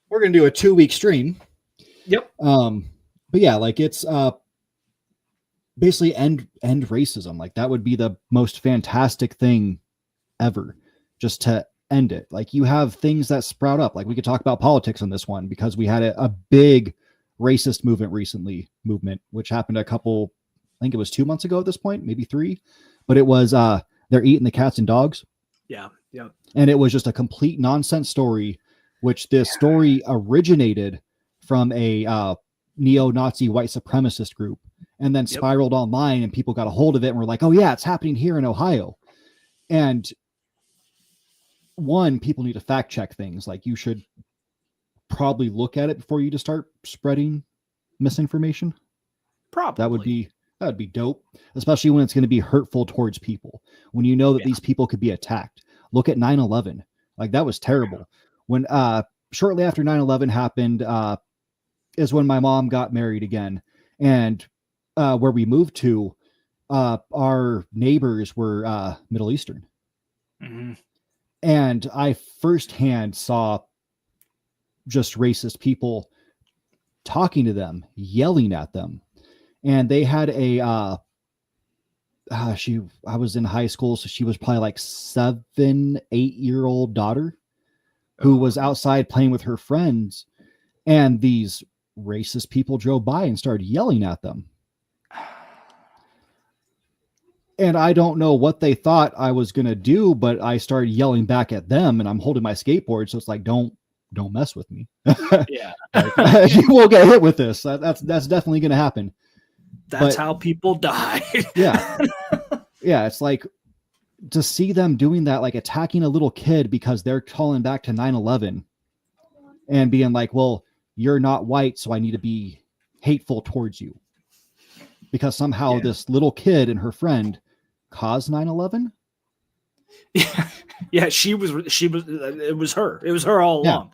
We're going to do a 2-week stream. Yep. But yeah, like it's, basically end racism. Like that would be the most fantastic thing ever, just to end it. Like you have things that sprout up. Like we could talk about politics on this one because we had a big racist movement, which happened I think it was 2 months ago at this point, maybe 3, but it was, they're eating the cats and dogs. Yeah. Yeah. And it was just a complete nonsense story, which this story originated from a, neo-Nazi white supremacist group and then spiraled online and people got a hold of it and were like, oh yeah, it's happening here in Ohio. And people need to fact check things. Like you should probably look at it before you just start spreading misinformation. Probably. That would be dope, especially when it's going to be hurtful towards people. When you know that these people could be attacked. Look at 9/11. Like that was terrible. When shortly after 9/11 happened, is when my mom got married again. And where we moved to, our neighbors were Middle Eastern. Mm-hmm. And I firsthand saw just racist people talking to them, yelling at them. And they had I was in high school, so she was probably like 7-8-year-old daughter who was outside playing with her friends. And these racist people drove by and started yelling at them. And I don't know what they thought I was going to do, but I started yelling back at them and I'm holding my skateboard. So it's like, don't don't mess with me. Yeah. Like, you will get hit with this. That's definitely going to happen. That's how people die. Yeah. Yeah. It's like to see them doing that, like attacking a little kid because they're calling back to 9/11 and being like, well, you're not white, so I need to be hateful towards you because somehow this little kid and her friend caused 9/11. Yeah. Yeah. It was her all along.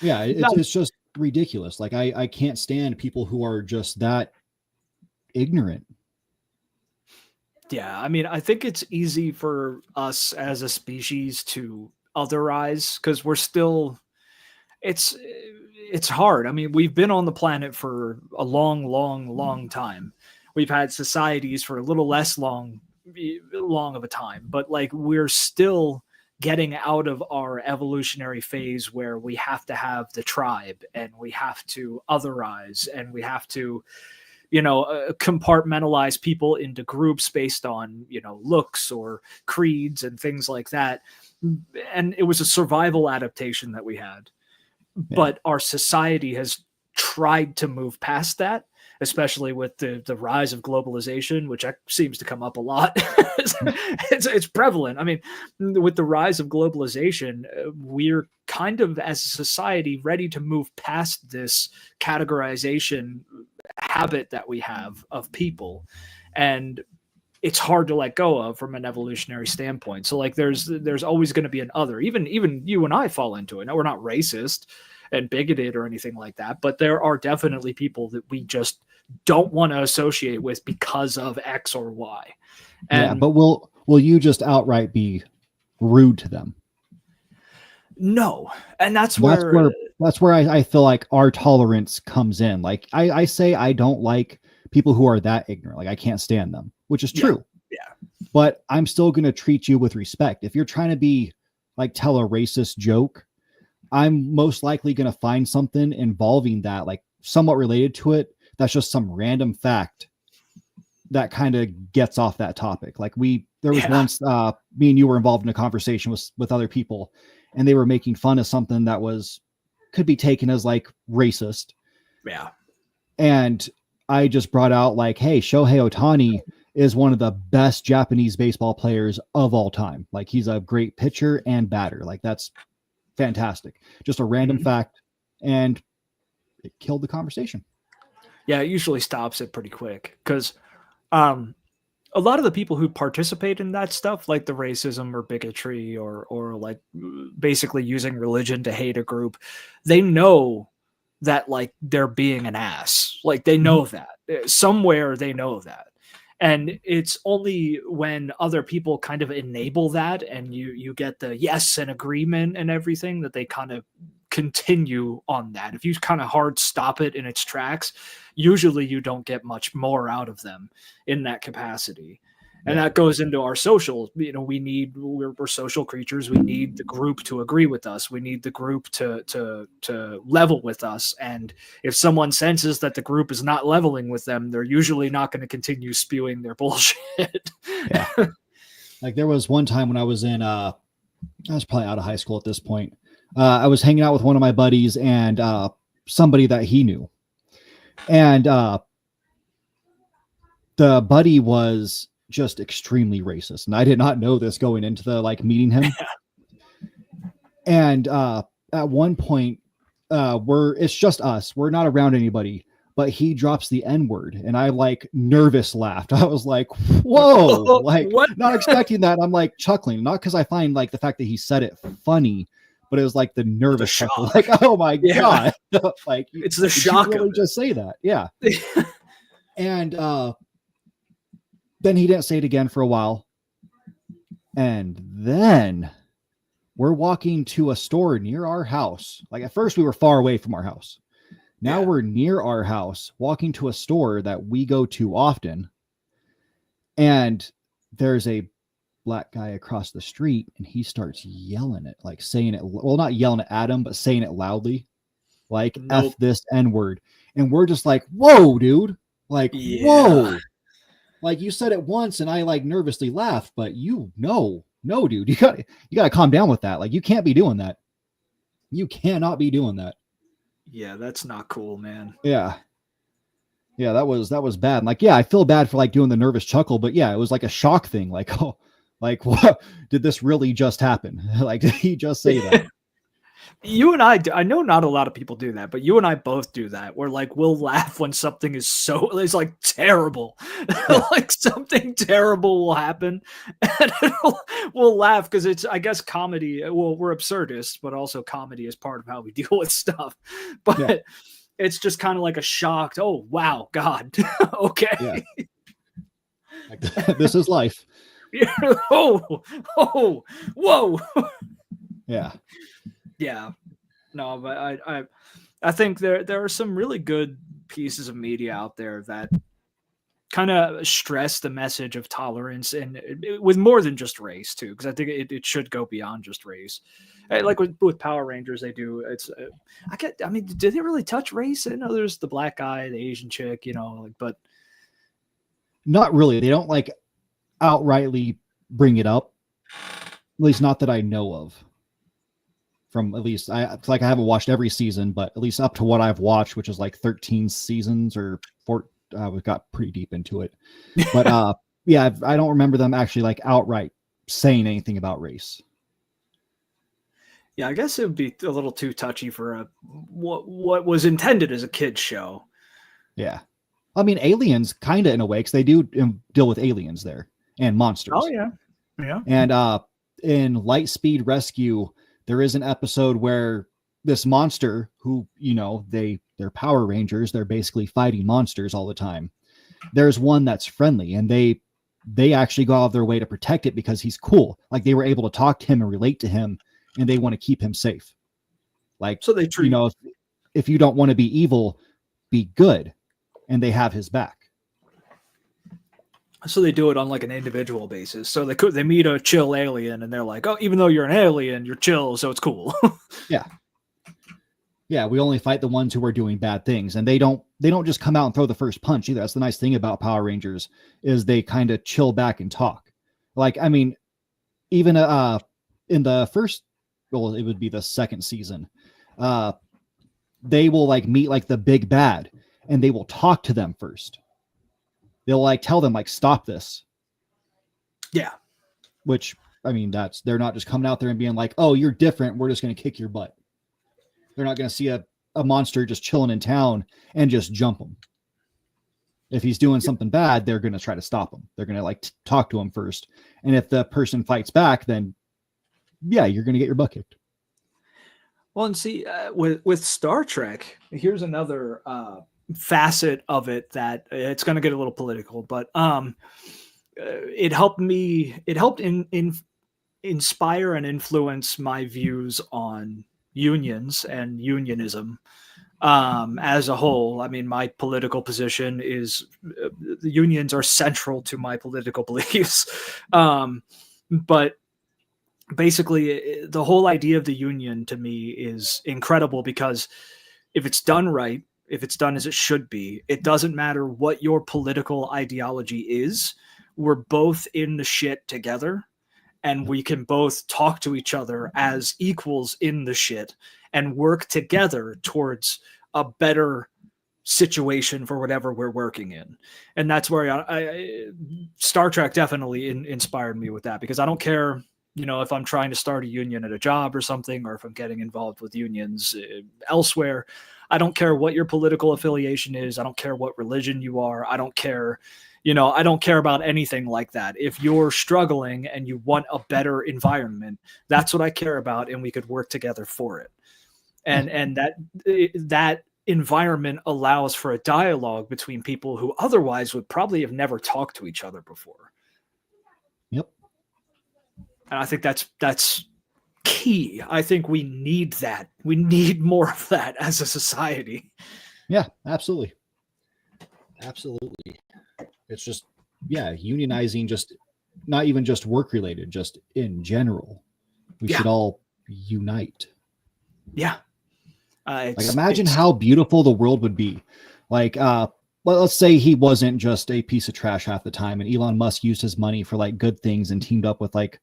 Yeah. It's just ridiculous. Like I can't stand people who are just that ignorant. Yeah, I mean, I think it's easy for us as a species to otherize because we're still it's hard. I mean, we've been on the planet for a long time. We've had societies for a little less long of a time, but like we're still getting out of our evolutionary phase where we have to have the tribe and we have to otherize and we have to compartmentalize people into groups based on, looks or creeds and things like that. And it was a survival adaptation that we had. Yeah. But our society has tried to move past that, especially with the rise of globalization, which seems to come up a lot. It's prevalent. I mean, with the rise of globalization, we're kind of, as a society, ready to move past this categorization habit that we have of people, and it's hard to let go of from an evolutionary standpoint. So like there's always going to be an other. Even you and I fall into it. Now, we're not racist and bigoted or anything like that, but there are definitely people that we just don't want to associate with because of X or Y. And but will you just outright be rude to them? No. And that's where I feel like our tolerance comes in. Like I say, I don't like people who are that ignorant. Like I can't stand them, which is true. Yeah. But I'm still going to treat you with respect. If you're trying to be like, tell a racist joke, I'm most likely going to find something involving that, like somewhat related to it. That's just some random fact that kind of gets off that topic. Like there was once me and you were involved in a conversation with other people, and they were making fun of something that could be taken as like racist. Yeah. And I just brought out like, hey, Shohei Ohtani is one of the best Japanese baseball players of all time. Like he's a great pitcher and batter. Like that's fantastic. Just a random fact. And it killed the conversation. Yeah. It usually stops it pretty quick because, a lot of the people who participate in that stuff, like the racism or bigotry or like basically using religion to hate a group, they know that like they're being an ass. Like they know that somewhere they know that. And it's only when other people kind of enable that and you get the yes and agreement and everything that they kind of continue on that. If you kind of hard stop it in its tracks, usually you don't get much more out of them in that capacity. And that goes into our social, we're social creatures. We need the group to agree with us. We need the group to level with us. And if someone senses that the group is not leveling with them, they're usually not going to continue spewing their bullshit. Yeah. Like there was one time when I was I was probably out of high school at this point. I was hanging out with one of my buddies and somebody that he knew. And the buddy was just extremely racist. And I did not know this going into the meeting him. And at one point, it's just us. We're not around anybody. But he drops the N-word, and I nervous laughed. I was like, whoa, what? Not expecting that. I'm chuckling, not because I find the fact that he said it funny, but it was the nervous chuckle. Oh my God. It's the shock. You really just say that. Yeah. And then he didn't say it again for a while. And then we're walking to a store near our house. At first we were far away from our house. Now we're near our house, walking to a store that we go to often. And there's a black guy across the street, and he starts yelling it, saying it, well, not yelling at him, but saying it loudly, F this N-word. And we're just whoa, dude. Whoa. You said it once, and I nervously laughed, but no, dude, you gotta calm down with that. You can't be doing that. You cannot be doing that. Yeah, that's not cool, man. Yeah. Yeah, that was bad. And like, yeah, I feel bad for like doing the nervous chuckle, but yeah, it was like a shock thing. Like, oh, like what did this really just happen? Like, did he just say that? You and I know not a lot of people do that, but you and I both do that. Where like we'll laugh when something is it's like terrible, Yeah. like something terrible will happen, and we'll laugh because it's, I guess, comedy. Well, we're absurdists, but also comedy is part of how we deal with stuff. But Yeah. it's just kind of like a shocked, oh wow, God, okay, Yeah. Like, this is life. yeah. Oh, whoa. Yeah. Yeah, no, but I think there are some really good pieces of media out there that kind of stress the message of tolerance, and with more than just race too, because I think it should go beyond just race. Like with Power Rangers, they do. It's I mean, did they really touch race? I know there's the black guy, the Asian chick, like, but Not really. They don't like outrightly bring it up. At least not that I know of. From at least I haven't watched every season, but at least up to what I've watched, which is like 13 seasons or 4. We got pretty deep into it, but yeah, I don't remember them actually like outright saying anything about race. Yeah, I guess it would be a little too touchy for what was intended as a kid's show. Yeah, I mean aliens, kind of in a way, because they do deal with aliens there and monsters. Oh yeah, and in Lightspeed Rescue, there is an episode where this monster, who, they're Power Rangers, they're basically fighting monsters all the time. There's one that's friendly, and they actually go out of their way to protect it because he's cool. Like, they were able to talk to him and relate to him, and they want to keep him safe. Like, so they treat, if you don't want to be evil, be good, and they have his back. So they do it on like an individual basis. So they meet a chill alien and they're like, oh, even though you're an alien, you're chill, so it's cool. Yeah. Yeah, we only fight the ones who are doing bad things, and they don't just come out and throw the first punch either. That's the nice thing about Power Rangers, is they kind of chill back and talk. Like, I mean, even in the first, well, it would be the second season, they will like meet like the big bad, and they will talk to them first. They'll like tell them like, stop this. Yeah. Which, I mean, they're not just coming out there and being like, oh, you're different, we're just going to kick your butt. They're not going to see a monster just chilling in town and just jump him. If he's doing something bad, they're going to try to stop him. They're going to like talk to him first. And if the person fights back, then yeah, you're going to get your butt kicked. Well, and see, with Star Trek, here's another facet of it that it's going to get a little political, but it helped inspire and influence my views on unions and unionism as a whole. I mean, my political position is the unions are central to my political beliefs, but basically the whole idea of the union to me is incredible, because if it's done right, if it's done as it should be, it doesn't matter what your political ideology is. We're both in the shit together, and we can both talk to each other as equals in the shit and work together towards a better situation for whatever we're working in. And that's where Star Trek definitely inspired me with that, because I don't care, if I'm trying to start a union at a job or something, or if I'm getting involved with unions elsewhere. I don't care what your political affiliation is. I don't care what religion you are. I don't care, I don't care about anything like that. If you're struggling and you want a better environment, that's what I care about, and we could work together for it. And that environment allows for a dialogue between people who otherwise would probably have never talked to each other before. Yep. And I think that's key. I think we need that. We need more of that as a society. Yeah, absolutely. Absolutely. It's just, yeah, unionizing, just not even just work related, just in general. We should all unite. Yeah. Like, imagine how beautiful the world would be. Like, well, let's say he wasn't just a piece of trash half the time, and Elon Musk used his money for like good things and teamed up with like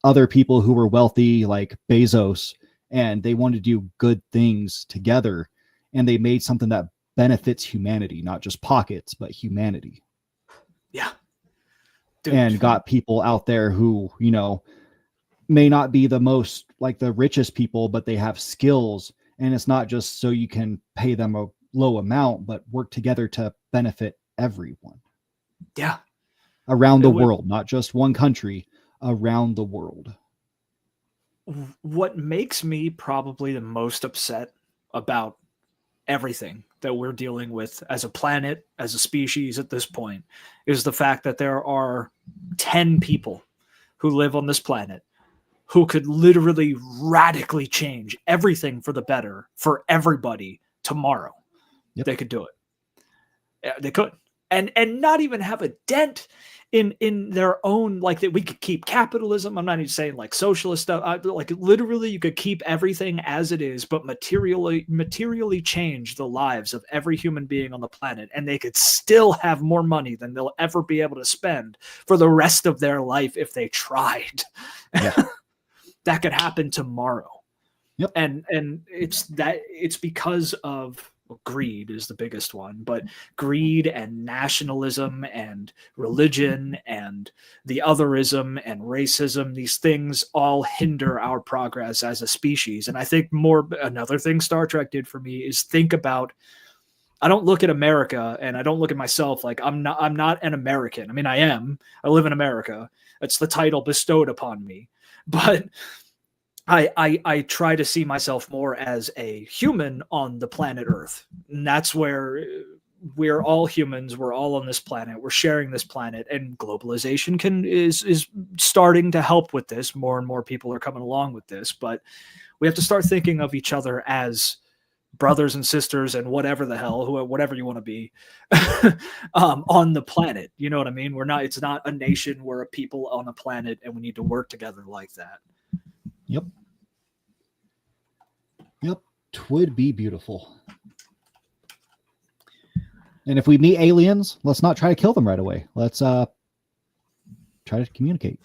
other people who were wealthy, like Bezos, and they want to do good things together, and they made something that benefits humanity, not just pockets, but humanity. Yeah. Dude. And got people out there who, you know, may not be the most like the richest people, but they have skills. And it's not just so you can pay them a low amount, but work together to benefit everyone. Yeah. Around the world, not just one country, around the world. What makes me probably the most upset about everything that we're dealing with as a planet, as a species at this point, is the fact that there are 10 people who live on this planet who could literally radically change everything for the better for everybody tomorrow. Yep. They could do it. Yeah, they could. And not even have a dent in their own, like, that we could keep capitalism. I'm not even saying like socialist stuff. Like literally you could keep everything as it is, but materially change the lives of every human being on the planet. And they could still have more money than they'll ever be able to spend for the rest of their life if they tried. Yeah. That could happen tomorrow. Yep. And it's because of greed is the biggest one, but greed and nationalism and religion and the otherism and racism, these things all hinder our progress as a species. And I think another thing Star Trek did for me is think about, I don't look at America and I don't look at myself like I'm not an American. I mean, I live in America. It's the title bestowed upon me, but I try to see myself more as a human on the planet Earth. And that's where we're all humans. We're all on this planet. We're sharing this planet, and globalization is starting to help with this. More and more people are coming along with this, but we have to start thinking of each other as brothers and sisters and whatever the hell, whatever you want to be, on the planet. You know what I mean? It's not a nation. We're a people on a planet, and we need to work together like that. Yep. Twould be beautiful. And if we meet aliens, let's not try to kill them right away. Let's try to communicate.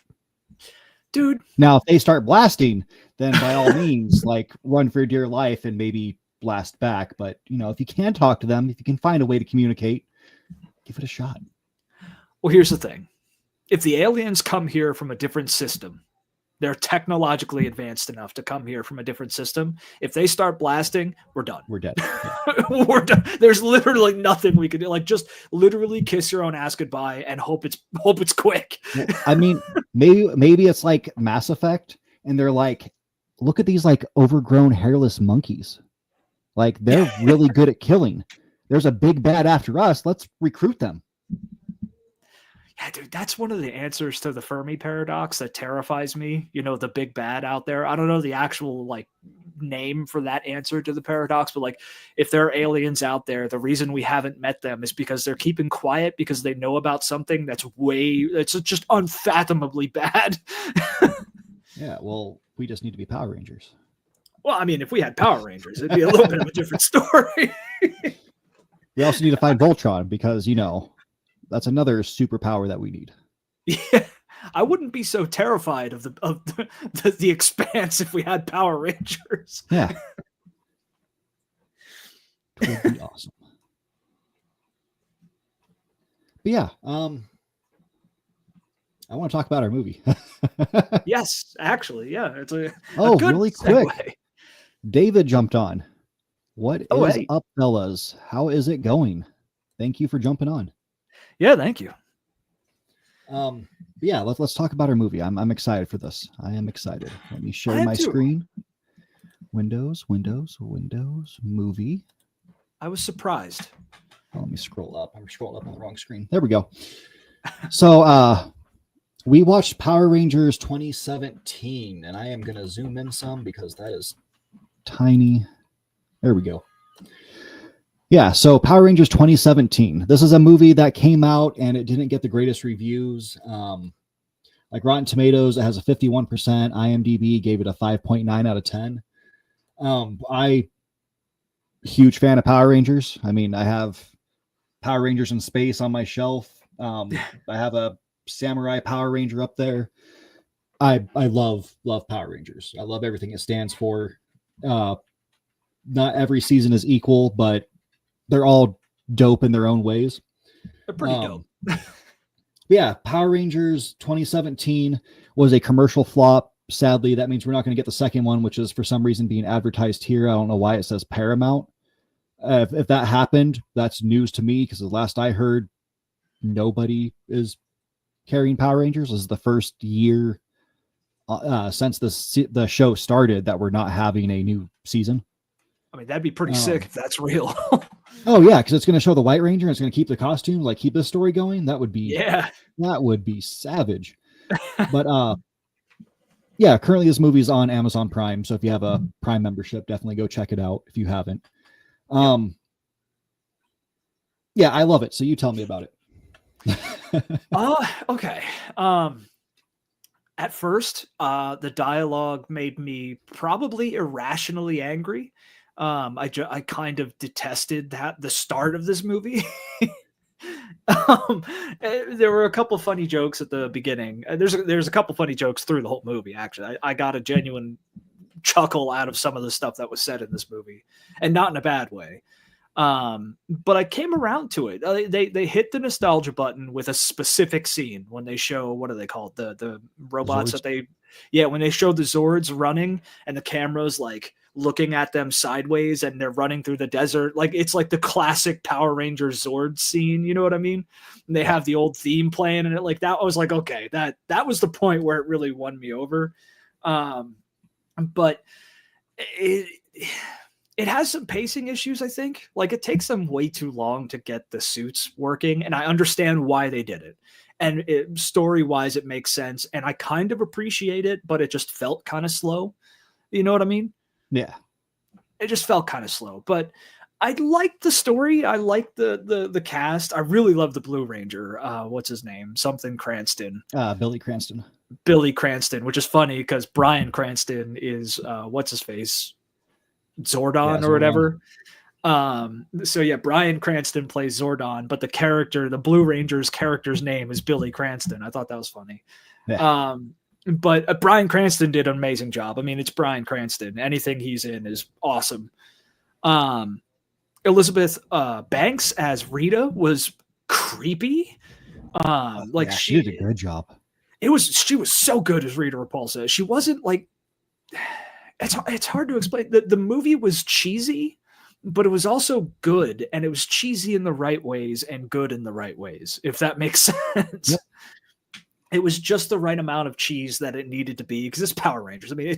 Dude. Now, if they start blasting, then by all means, like, run for your dear life and maybe blast back. But, you know, if you can talk to them, if you can find a way to communicate, give it a shot. Well, here's the thing. If the aliens come here from a different system, they're technologically advanced enough to come here from a different system. If they start blasting, we're done. We're dead. Yeah. We're done. There's literally nothing we could do. Like, just literally kiss your own ass goodbye and hope it's quick. Well, I mean, maybe it's like Mass Effect, and they're like, look at these like overgrown hairless monkeys. Like, they're really good at killing. There's a big bad after us. Let's recruit them. Yeah, dude, that's one of the answers to the Fermi paradox that terrifies me. You know, the big bad out there. I don't know the actual like name for that answer to the paradox, but like, if there are aliens out there, the reason we haven't met them is because they're keeping quiet because they know about something it's just unfathomably bad. Yeah, well, we just need to be Power Rangers. Well, I mean, if we had Power Rangers, it'd be a little bit of a different story. We also need to find Voltron because, you know, that's another superpower that we need. Yeah, I wouldn't be so terrified of the expanse if we had Power Rangers. Yeah, it would be awesome. But yeah, I want to talk about our movie. Yes, actually, yeah, it's a good really segue. Quick. David jumped on. What is up, fellas? How is it going? Thank you for jumping on. Yeah, thank you. Yeah, let's talk about our movie. I'm excited for this. I am excited. Let me share my screen. Windows, movie. I was surprised. Oh, let me scroll up. I'm scrolling up on the wrong screen. There we go. So we watched Power Rangers 2017, and I am gonna zoom in some because that is tiny. There we go. Yeah, so Power Rangers 2017. This is a movie that came out and it didn't get the greatest reviews. Like Rotten Tomatoes, it has a 51%. IMDb gave it a 5.9 out of 10. Huge fan of Power Rangers. I mean, I have Power Rangers in space on my shelf. I have a Samurai Power Ranger up there. I love Power Rangers. I love everything it stands for. Not every season is equal, but they're all dope in their own ways. They're pretty dope. Yeah, Power Rangers 2017 was a commercial flop. Sadly, that means we're not going to get the second one, which is for some reason being advertised here. I don't know why it says Paramount. If that happened, that's news to me, because the last I heard, nobody is carrying Power Rangers. This is the first year since the show started that we're not having a new season. I mean, that'd be pretty sick if that's real. Oh yeah, because it's going to show the White Ranger and it's going to keep the costume, like keep this story going. That would be savage. But yeah, currently this movie is on Amazon Prime, so if you have a Prime membership, definitely go check it out if you haven't. Yeah, I love it. So you tell me about it. Okay. At first, the dialogue made me probably irrationally angry. I kind of detested the start of this movie. There were a couple funny jokes at the beginning. There's a couple funny jokes through the whole movie. Actually, I got a genuine chuckle out of some of the stuff that was said in this movie, and not in a bad way. But I came around to it. They hit the nostalgia button with a specific scene when they show, what are they called? The robots Zords. when they show the Zords running and the camera's like looking at them sideways and they're running through the desert. Like, it's like the classic Power Rangers Zord scene. You know what I mean? And they have the old theme playing and it like that. I was like, okay, that was the point where it really won me over. But it has some pacing issues, I think. Like, it takes them way too long to get the suits working, and I understand why they did it. And story-wise, it makes sense, and I kind of appreciate it, but it just felt kind of slow. You know what I mean? Yeah. It just felt kind of slow, but I liked the story. I liked the cast. I really love the Blue Ranger. What's his name? Something Cranston. Billy Cranston. Billy Cranston, which is funny because Bryan Cranston is what's his face? Zordon or whatever. So yeah, Bryan Cranston plays Zordon, but the Blue Ranger's character's name is Billy Cranston. I thought that was funny. Yeah. But Bryan Cranston did an amazing job. I mean, it's Bryan Cranston. Anything he's in is awesome. Elizabeth Banks as Rita was creepy. She did a good job. She was so good as Rita Repulsa. She wasn't like, it's hard to explain. The movie was cheesy, but it was also good, and it was cheesy in the right ways and good in the right ways, if that makes sense. Yep. It was just the right amount of cheese that it needed to be, because it's Power Rangers. I mean,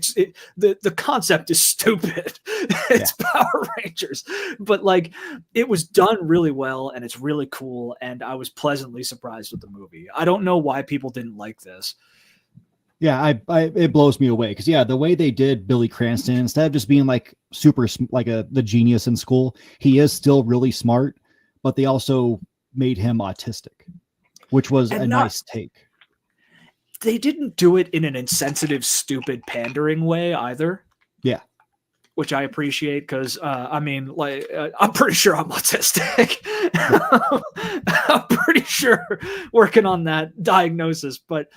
the concept is stupid. It's Power Rangers, but like, it was done really well, and it's really cool, and I was pleasantly surprised with the movie. I don't know why people didn't like this. Yeah, it blows me away, because the way they did Billy Cranston, instead of just being like super like the genius in school, he is still really smart, but they also made him autistic, which was nice take. They didn't do it in an insensitive, stupid, pandering way either. Yeah, which I appreciate, because I mean, like, I'm pretty sure I'm autistic. I'm pretty sure working on that diagnosis, but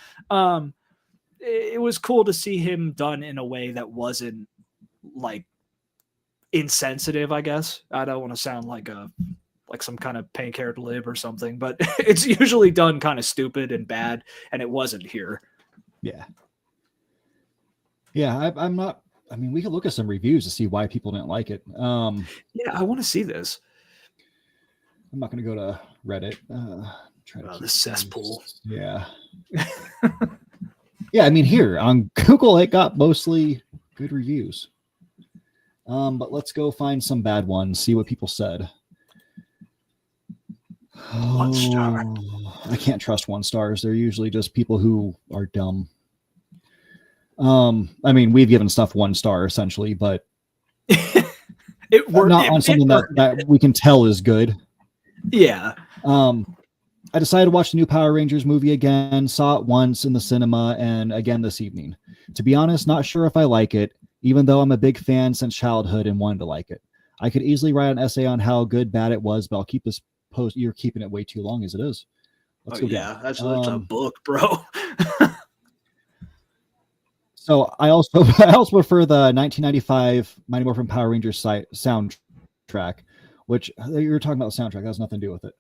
it was cool to see him done in a way that wasn't like insensitive, I guess. I don't want to sound like some kind of pink-haired lib or something, but it's usually done kind of stupid and bad, and it wasn't here. Yeah. Yeah, I'm not. I mean, we could look at some reviews to see why people didn't like it. Yeah, I want to see this. I'm not going to go to Reddit. The cesspool. Yeah. Yeah, I mean, here on Google, it got mostly good reviews. But let's go find some bad ones, see what people said. 1 star. I can't trust 1 stars. They're usually just people who are dumb. I mean, we've given stuff 1 star essentially, but it worked. Not on something that we can tell is good. Yeah. I decided to watch the new Power Rangers movie again, saw it once in the cinema and again this evening. To be honest, not sure if I like it, even though I'm a big fan since childhood and wanted to like it. I could easily write an essay on how good, bad it was, but I'll keep this post. You're keeping it way too long as it is. Let's go. Yeah, that's a book, bro. So I also I also prefer the 1995 Mighty Morphin Power Rangers soundtrack, which you were talking about the soundtrack. That has nothing to do with it.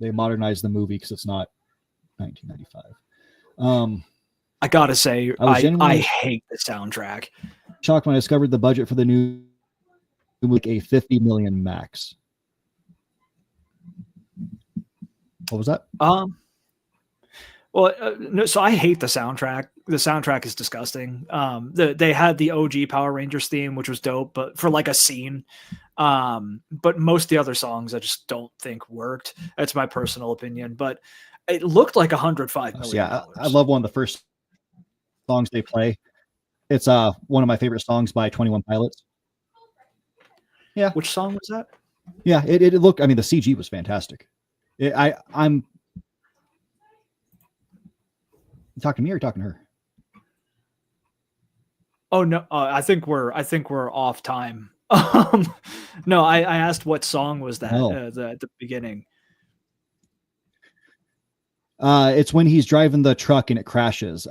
They modernized the movie because it's not 1995. I gotta say, I was I genuinely hate the soundtrack. shocked when I discovered the budget for the new movie, a 50 million max. What was that? Well, no, so I hate the soundtrack. The soundtrack is disgusting. They had the OG Power Rangers theme, which was dope, but for like a scene. But most of the other songs I just don't think worked. That's my personal opinion. But it looked like $105 million. Yeah, I love one of the first songs they play. It's one of my favorite songs by 21 Pilots. Yeah. Which song was that? Yeah, it looked. I mean, the CG was fantastic. I'm. You talking to me or you talking to her? Oh no, I think we're off time. No, I asked what song was that at the beginning. It's when he's driving the truck and it crashes.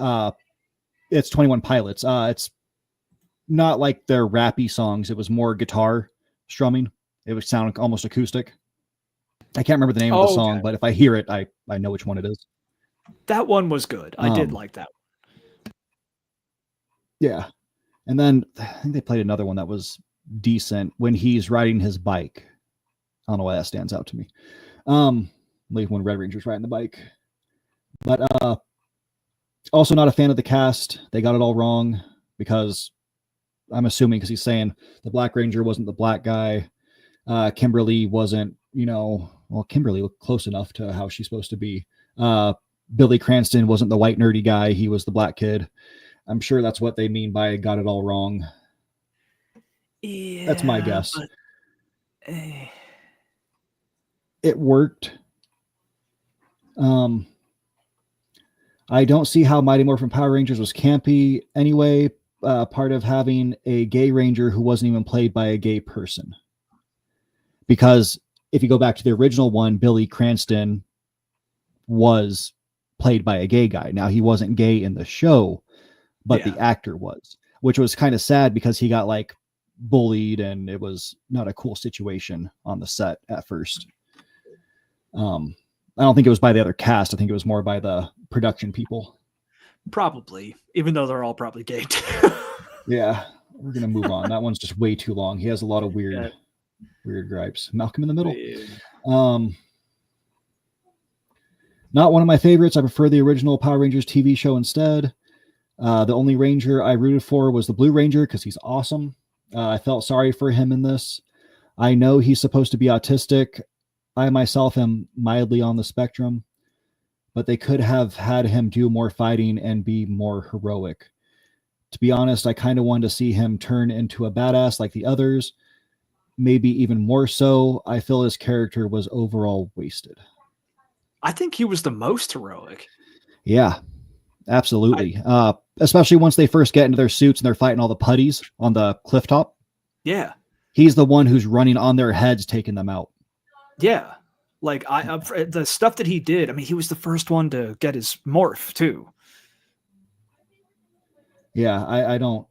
It's 21 Pilots. It's not like their rappy songs. It was more guitar strumming. It would sound almost acoustic. I can't remember the name of the song, but if I hear it, I know which one it is. That one was good. I did like that one. Yeah. And then I think they played another one that was decent when he's riding his bike. I don't know why that stands out to me. Like when Red Ranger's riding the bike. But also not a fan of the cast. They got it all wrong because I'm assuming because he's saying the Black Ranger wasn't the black guy. Kimberly wasn't, Kimberly looked close enough to how she's supposed to be. Billy Cranston wasn't the white nerdy guy. He was the black kid. I'm sure that's what they mean by got it all wrong. Yeah, that's my guess. But, It worked. I don't see how Mighty Morphin Power Rangers was campy anyway. Part of having a gay ranger who wasn't even played by a gay person. Because if you go back to the original one, Billy Cranston was played by a gay guy. Now, he wasn't gay in the show, but the actor was, which was kind of sad because he got like bullied and it was not a cool situation on the set at first. I don't think it was by the other cast. I think it was more by the production people. Probably, even though they're all probably gay too. Yeah, we're going to move on. That one's just way too long. He has a lot of weird gripes. Malcolm in the Middle. Not one of my favorites. I prefer the original Power Rangers TV show instead. The only Ranger I rooted for was the Blue Ranger because he's awesome. I felt sorry for him in this. I know he's supposed to be autistic. I myself am mildly on the spectrum, but they could have had him do more fighting and be more heroic. To be honest, I kind of wanted to see him turn into a badass like the others. Maybe even more so. I feel his character was overall wasted. I think he was the most heroic. Yeah, absolutely. Especially once they first get into their suits and they're fighting all the putties on the cliff top. Yeah. He's the one who's running on their heads, taking them out. Yeah. Like the stuff that he did, I mean, he was the first one to get his morph too. Yeah, I don't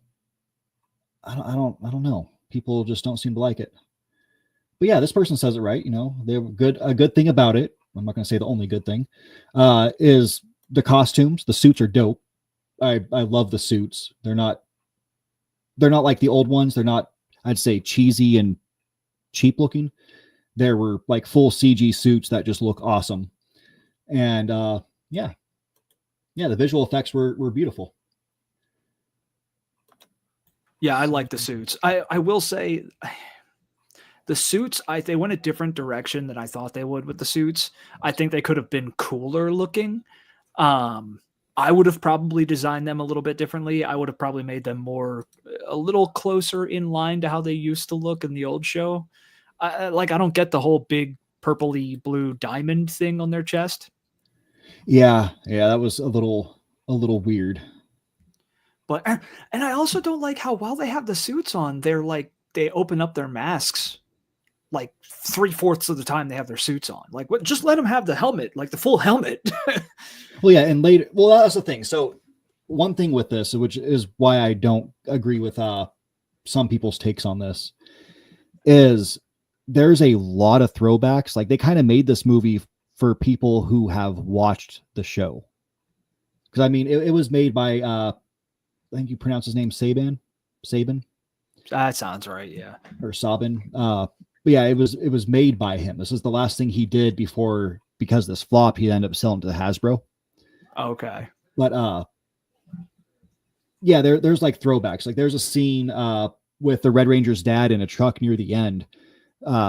know. People just don't seem to like it. But yeah, this person says it right. They're good. A good thing about it, I'm not going to say the only good thing, is the costumes. The suits are dope. I love the suits. They're not like the old ones. They're not, I'd say, cheesy and cheap looking. There were like full CG suits that just look awesome. And the visual effects were beautiful. Yeah, I like the suits. I will say the suits, they went a different direction than I thought they would with the suits. I think they could have been cooler looking. I would have probably designed them a little bit differently. I would have probably made them a little closer in line to how they used to look in the old show. I don't get the whole big purpley blue diamond thing on their chest. Yeah, that was a little weird. But and I also don't like how while they have the suits on, they open up their masks like 3/4 of the time they have their suits on. Like, just let them have the helmet, like the full helmet. Well, yeah, and later, that's the thing. So one thing with this, which is why I don't agree with some people's takes on this, is there's a lot of throwbacks. Like they kind of made this movie for people who have watched the show. Because I mean, it was made by I think you pronounce his name Saban. That sounds right, yeah. Or Sabin. But yeah, it was made by him. This is the last thing he did before, because this flop, he ended up selling to Hasbro. Okay. But yeah, there's like throwbacks. Like there's a scene with the Red Ranger's dad in a truck near the end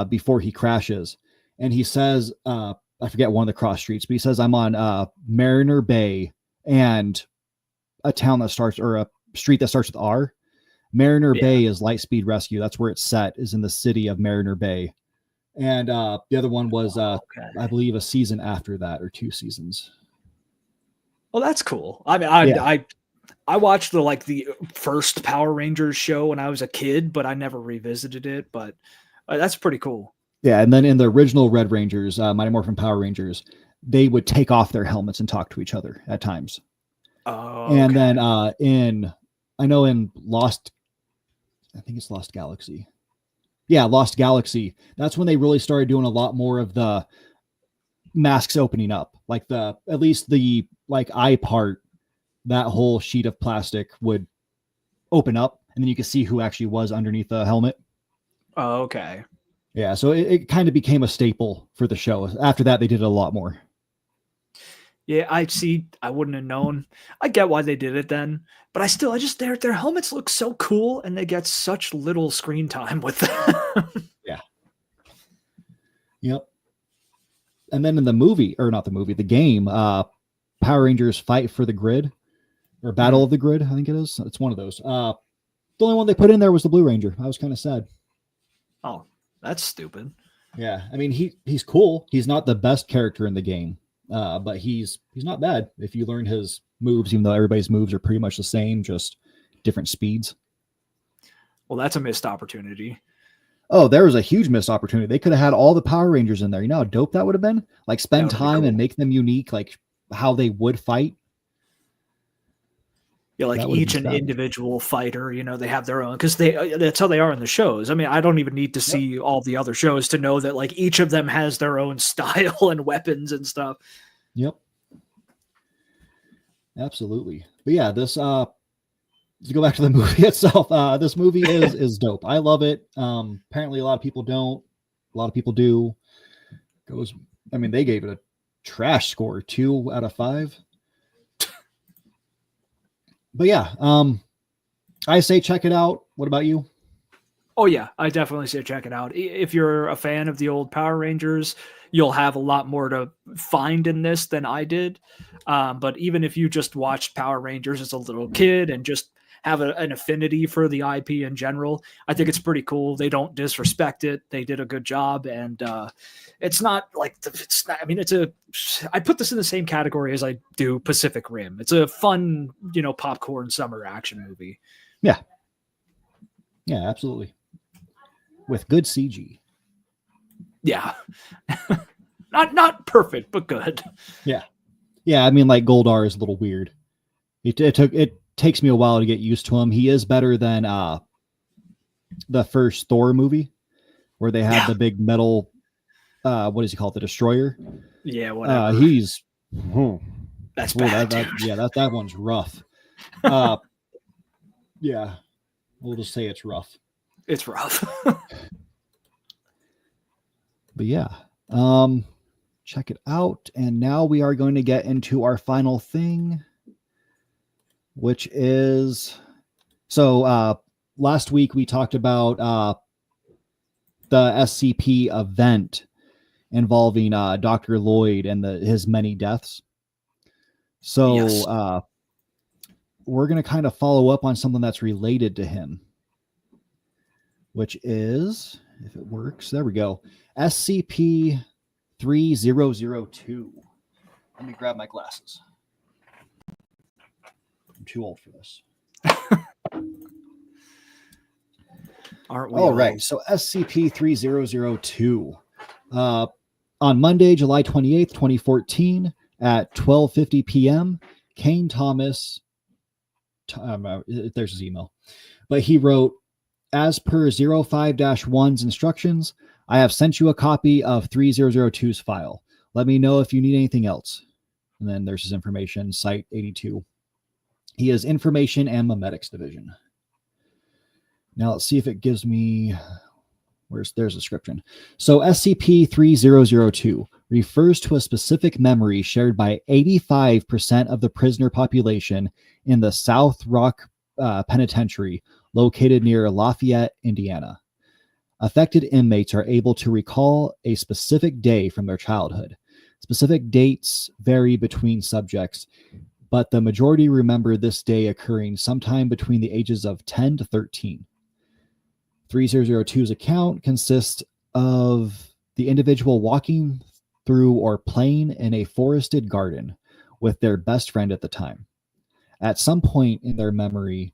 before he crashes. And he says, I forget one of the cross streets, but he says, I'm on Mariner Bay and a town that starts, or a street that starts with R. Mariner Bay is Lightspeed Rescue. That's where it's set, is in the city of Mariner Bay. And the other one was, I believe, a season after that, or 2 seasons. Well, that's cool. I mean, I watched the first Power Rangers show when I was a kid, but I never revisited it. But that's pretty cool. Yeah, and then in the original Red Rangers, Mighty Morphin Power Rangers, they would take off their helmets and talk to each other at times. Oh, and then in Lost, I think it's Lost Galaxy. Yeah, Lost Galaxy. That's when they really started doing a lot more of the masks opening up. Like at least the eye part, that whole sheet of plastic would open up, and then you could see who actually was underneath the helmet. Oh, okay. Yeah, so it kind of became a staple for the show. After that, they did it a lot more. Yeah, I see. I wouldn't have known. I get why they did it then, but I just their helmets look so cool, and they get such little screen time with them. Yeah. Yep. And then in the game, Power Rangers Fight for the Grid, or Battle of the Grid, I think it is. It's one of those. The only one they put in there was the Blue Ranger. I was kind of sad. Oh, that's stupid. Yeah, I mean he's cool. He's not the best character in the game. But he's not bad if you learn his moves, even though everybody's moves are pretty much the same, just different speeds. Well, that's a missed opportunity. Oh, there was a huge missed opportunity. They could have had all the Power Rangers in there. You know how dope that would have been? Like spend time and make them unique, like how they would fight. Yeah, like each an individual fighter, they have their own, because that's how they are in the shows. I mean, I don't even need to see all the other shows to know that like each of them has their own style and weapons and stuff. Yep. Absolutely. But yeah, this to go back to the movie itself, this movie is dope. I love it. Apparently a lot of people don't. A lot of people do. They gave it a trash score, 2 out of 5. But yeah, I say check it out. What about you? Oh yeah, I definitely say check it out. If you're a fan of the old Power Rangers, you'll have a lot more to find in this than I did. But even if you just watched Power Rangers as a little kid and just have an affinity for the IP in general, I think it's pretty cool. They don't disrespect it. They did a good job, and it's not like I put this in the same category as I do Pacific Rim. It's a fun, popcorn summer action movie. Yeah. Yeah, absolutely. With good CG. Yeah. not perfect, but good. Yeah. Yeah, I mean, like Goldar is a little weird. It takes me a while to get used to him. He is better than the first Thor movie, where they had the big metal what is he called? The Destroyer. Yeah, whatever. That's bad. That one's rough. Yeah. We'll just say it's rough. It's rough. But yeah. Check it out. And now we are going to get into our final thing, which is, so last week we talked about the SCP event involving Dr. Lloyd and his many deaths. So we're going to kind of follow up on something that's related to him, which is, if it works, there we go, SCP-3002. Let me grab my glasses. I'm too old for this. Aren't we? All right. So SCP-3002. On Monday, July 28th, 2014, at 12:50 p.m., Kane Thomas there's his email. But he wrote, as per 05-1's instructions, I have sent you a copy of 3002's file. Let me know if you need anything else. And then there's his information, Site 82. He is Information and Memetics Division. Now let's see if it gives me... there's a description. So SCP-3002 refers to a specific memory shared by 85% of the prisoner population in the South Rock Penitentiary, located near Lafayette, Indiana. Affected inmates are able to recall a specific day from their childhood. Specific dates vary between subjects, but the majority remember this day occurring sometime between the ages of 10 to 13. 3002's account consists of the individual walking through or playing in a forested garden with their best friend at the time. At some point in their memory,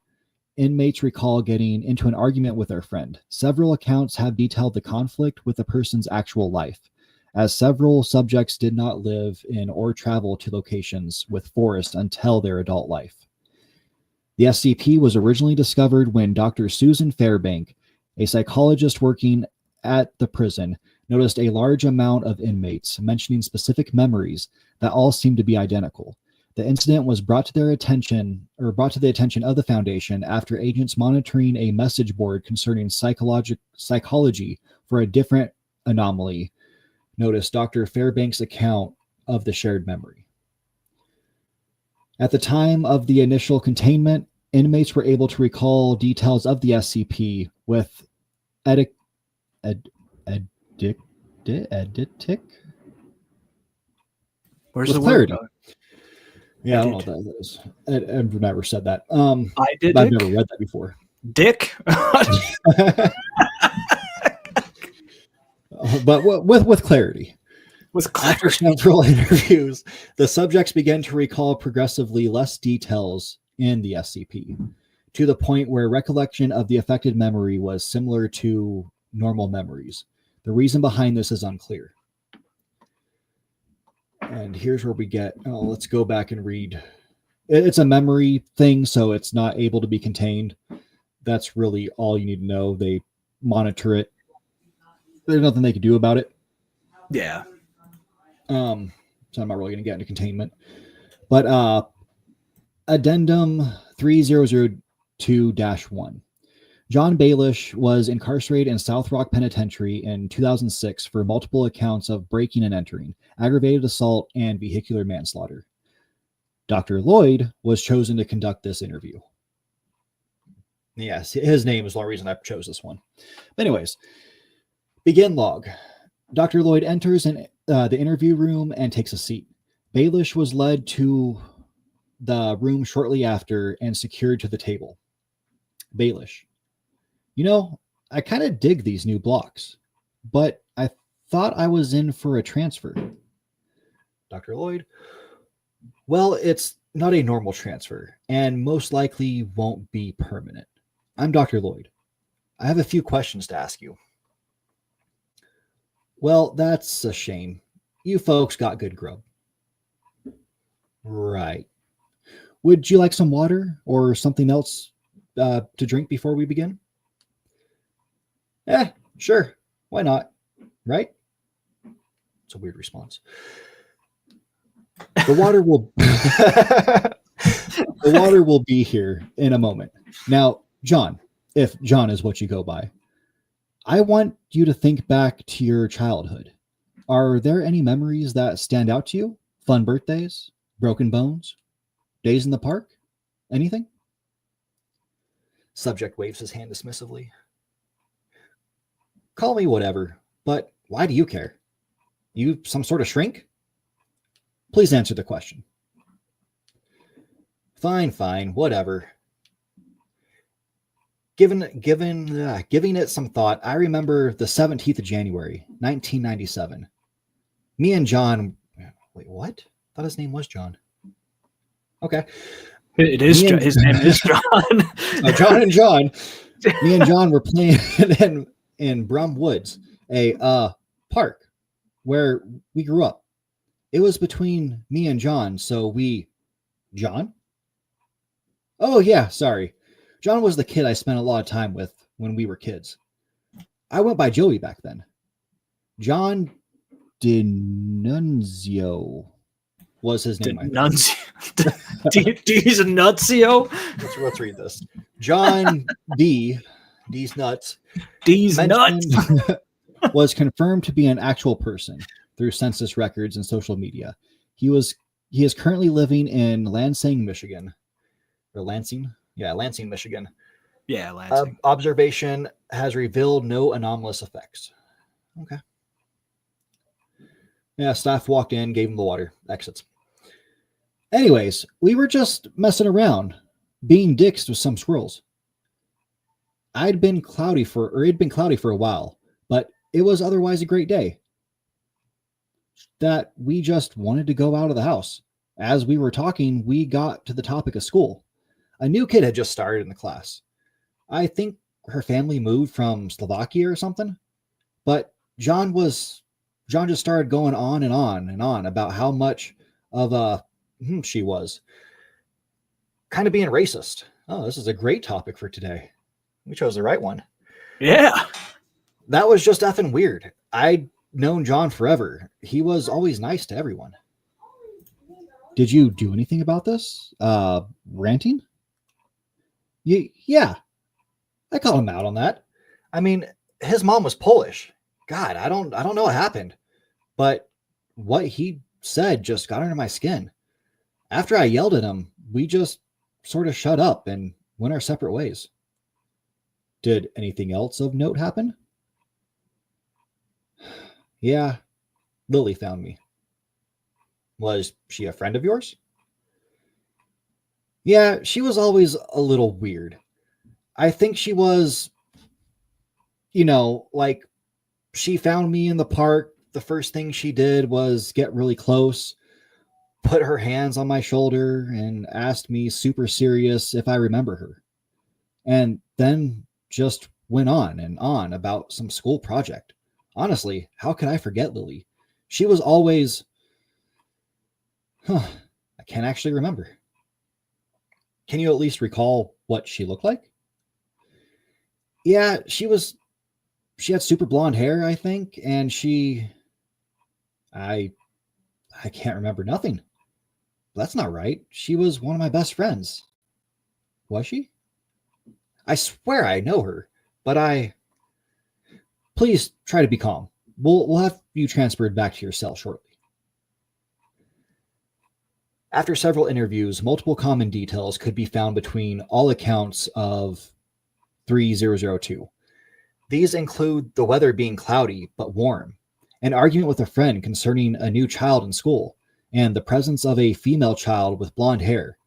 inmates recall getting into an argument with their friend. Several accounts have detailed the conflict with the person's actual life, as several subjects did not live in or travel to locations with forest until their adult life. The SCP was originally discovered when Dr. Susan Fairbank, a psychologist working at the prison, noticed a large amount of inmates mentioning specific memories that all seemed to be identical. The incident was brought to the attention of the Foundation after agents monitoring a message board concerning psychology for a different anomaly noticed Dr. Fairbank's account of the shared memory. At the time of the initial containment, inmates were able to recall details of the SCP with eidetic. Where's with the clarity. word going? Yeah, I don't know what that is. I've never said that. I've never read that before. Dick? But with clarity. With clarity. After several interviews, the subjects began to recall progressively less details in the SCP, to the point where recollection of the affected memory was similar to normal memories. The reason behind this is unclear. And here's where we get, let's go back and read. It's a memory thing, so it's not able to be contained. That's really all you need to know. They monitor it. There's nothing they can do about it. Yeah. So I'm not really going to get into containment. But Addendum 3002-1. John Baelish was incarcerated in South Rock Penitentiary in 2006 for multiple accounts of breaking and entering, aggravated assault, and vehicular manslaughter. Dr. Lloyd was chosen to conduct this interview. Yes, his name is the only reason I chose this one. But anyways, begin log. Dr. Lloyd enters the interview room and takes a seat. Baelish was led to the room shortly after and secured to the table. Baelish: you know, I kind of dig these new blocks, but I thought I was in for a transfer. Dr. Lloyd: well, it's not a normal transfer and most likely won't be permanent. I'm Dr. Lloyd. I have a few questions to ask you. Well, that's a shame. You folks got good grub. Right. Would you like some water or something else to drink before we begin? Sure. Why not? Right? It's a weird response. The water will the water will be here in a moment. Now, John, if John is what you go by, I want you to think back to your childhood. Are there any memories that stand out to you? Fun birthdays? Broken bones? Days in the park? Anything? Subject waves his hand dismissively. Call me whatever, but why do you care? You some sort of shrink? Please answer the question. Fine, whatever. Giving it some thought, I remember the 17th of January, 1997. Me and John... Wait, what? I thought his name was John. Okay. It is. His name is John. So John and John. Me and John were playing in Brum Woods, a park where we grew up. It was between me and John, so we... John? Oh, yeah, sorry. John was the kid I spent a lot of time with when we were kids. I went by Joey back then. John D'Annunzio was his name, I think. He's a nuncio? Let's read this. John D's nuts. D's nuts. Was confirmed to be an actual person through census records and social media. He is currently living in Lansing, Michigan. Or Lansing? Yeah, Lansing, Michigan. Yeah, Lansing. Observation has revealed no anomalous effects. Okay. Yeah, staff walked in, gave him the water, exits. Anyways, we were just messing around, being dicks with some squirrels. It had been cloudy for a while, but it was otherwise a great day. That we just wanted to go out of the house. As we were talking, we got to the topic of school. A new kid had just started in the class. I think her family moved from Slovakia or something. But John just started going on and on and on about how much of a she was. Kind of being racist. Oh, this is a great topic for today. We chose the right one. Yeah. That was just effing weird. I'd known John forever. He was always nice to everyone. Did you do anything about this? Ranting? Yeah. I called him out on that. I mean, his mom was Polish. God, I don't know what happened. But what he said just got under my skin. After I yelled at him, we just sort of shut up and went our separate ways. Did anything else of note happen? Yeah, Lily found me. Was she a friend of yours? Yeah, she was always a little weird. I think she was, like she found me in the park. The first thing she did was get really close, put her hands on my shoulder, and asked me super serious if I remember her. And then just went on and on about some school project. Honestly, how could I forget Lily? She was always... I can't actually remember. Can you at least recall what she looked like? Yeah, she had super blonde hair, I think, and I can't remember nothing. That's not right. She was one of my best friends. Was she? I swear I know her, but please try to be calm. We'll have you transferred back to your cell shortly. After several interviews, multiple common details could be found between all accounts of 3002. These include the weather being cloudy but warm, an argument with a friend concerning a new child in school, and the presence of a female child with blonde hair,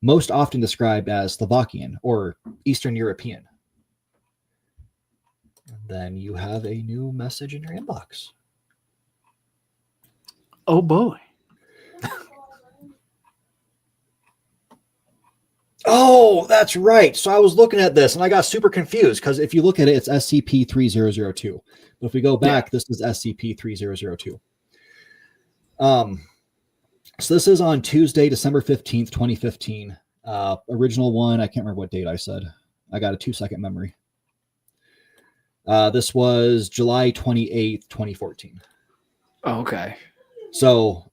most often described as Slovakian or Eastern European. And then you have a new message in your inbox. Oh boy. Oh, that's right. So I was looking at this and I got super confused because if you look at it, it's SCP-3002. But if we go back, This is SCP-3002. So this is on Tuesday, December 15th, 2015. Original one, I can't remember what date I said. I got a 2-second memory. This was July 28th, 2014. Oh, okay. So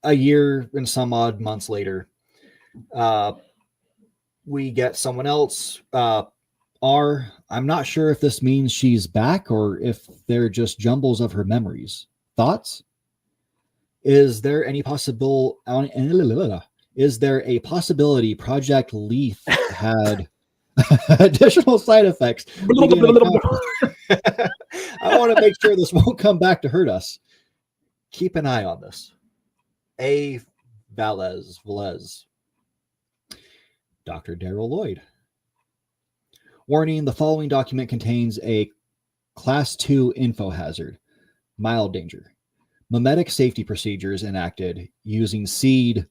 a year and some odd months later, we get someone else. I'm not sure if this means she's back or if they're just jumbles of her memories. Thoughts? Is there a possibility Project Leaf had additional side effects? I want to make sure this won't come back to hurt us. Keep an eye on this. A. Velez. Dr. Daryl Lloyd. Warning, the following document contains a Class 2 info hazard. Mild danger. Memetic safety procedures enacted using seed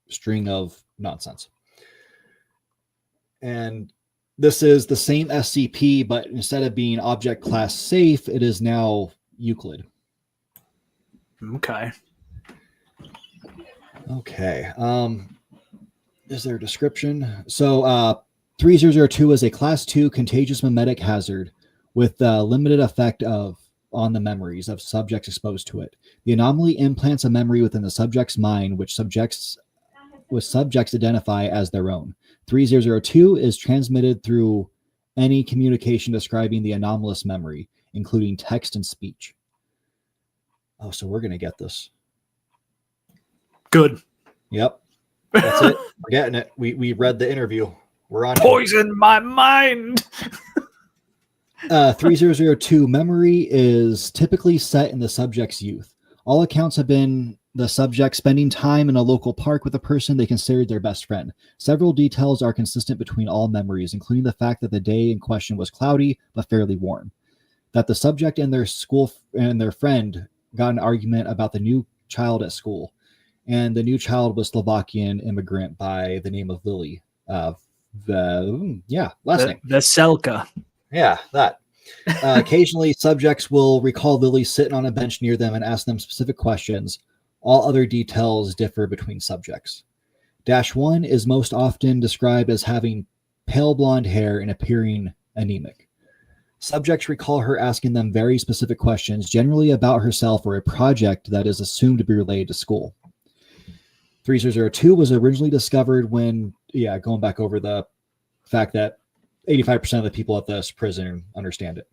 string of nonsense. And this is the same SCP, but instead of being object class safe, it is now Euclid. Okay. Okay. is there a description? So 3002 is a class 2 contagious mimetic hazard with limited effect on the memories of subjects exposed to it. The anomaly implants a memory within the subject's mind, which subjects identify as their own. 3002 is transmitted through any communication describing the anomalous memory, including text and speech. Oh, so we're going to get this. Good. Yep. That's it. We're getting it. We read the interview. We're on Poison my mind. 3002 memory is typically set in the subject's youth. All accounts have been the subject spending time in a local park with a person they considered their best friend. Several details are consistent between all memories, including the fact that the day in question was cloudy but fairly warm. That the subject and their school and their friend got an argument about the new child at school. And the new child was Slovakian immigrant by the name of Lily. Last name. Veselka. Yeah, that. Occasionally, subjects will recall Lily sitting on a bench near them and ask them specific questions. All other details differ between subjects. -1 is most often described as having pale blonde hair and appearing anemic. Subjects recall her asking them very specific questions, generally about herself or a project that is assumed to be related to school. 3002 was originally discovered when, going back over the fact that 85% of the people at this prison understand it.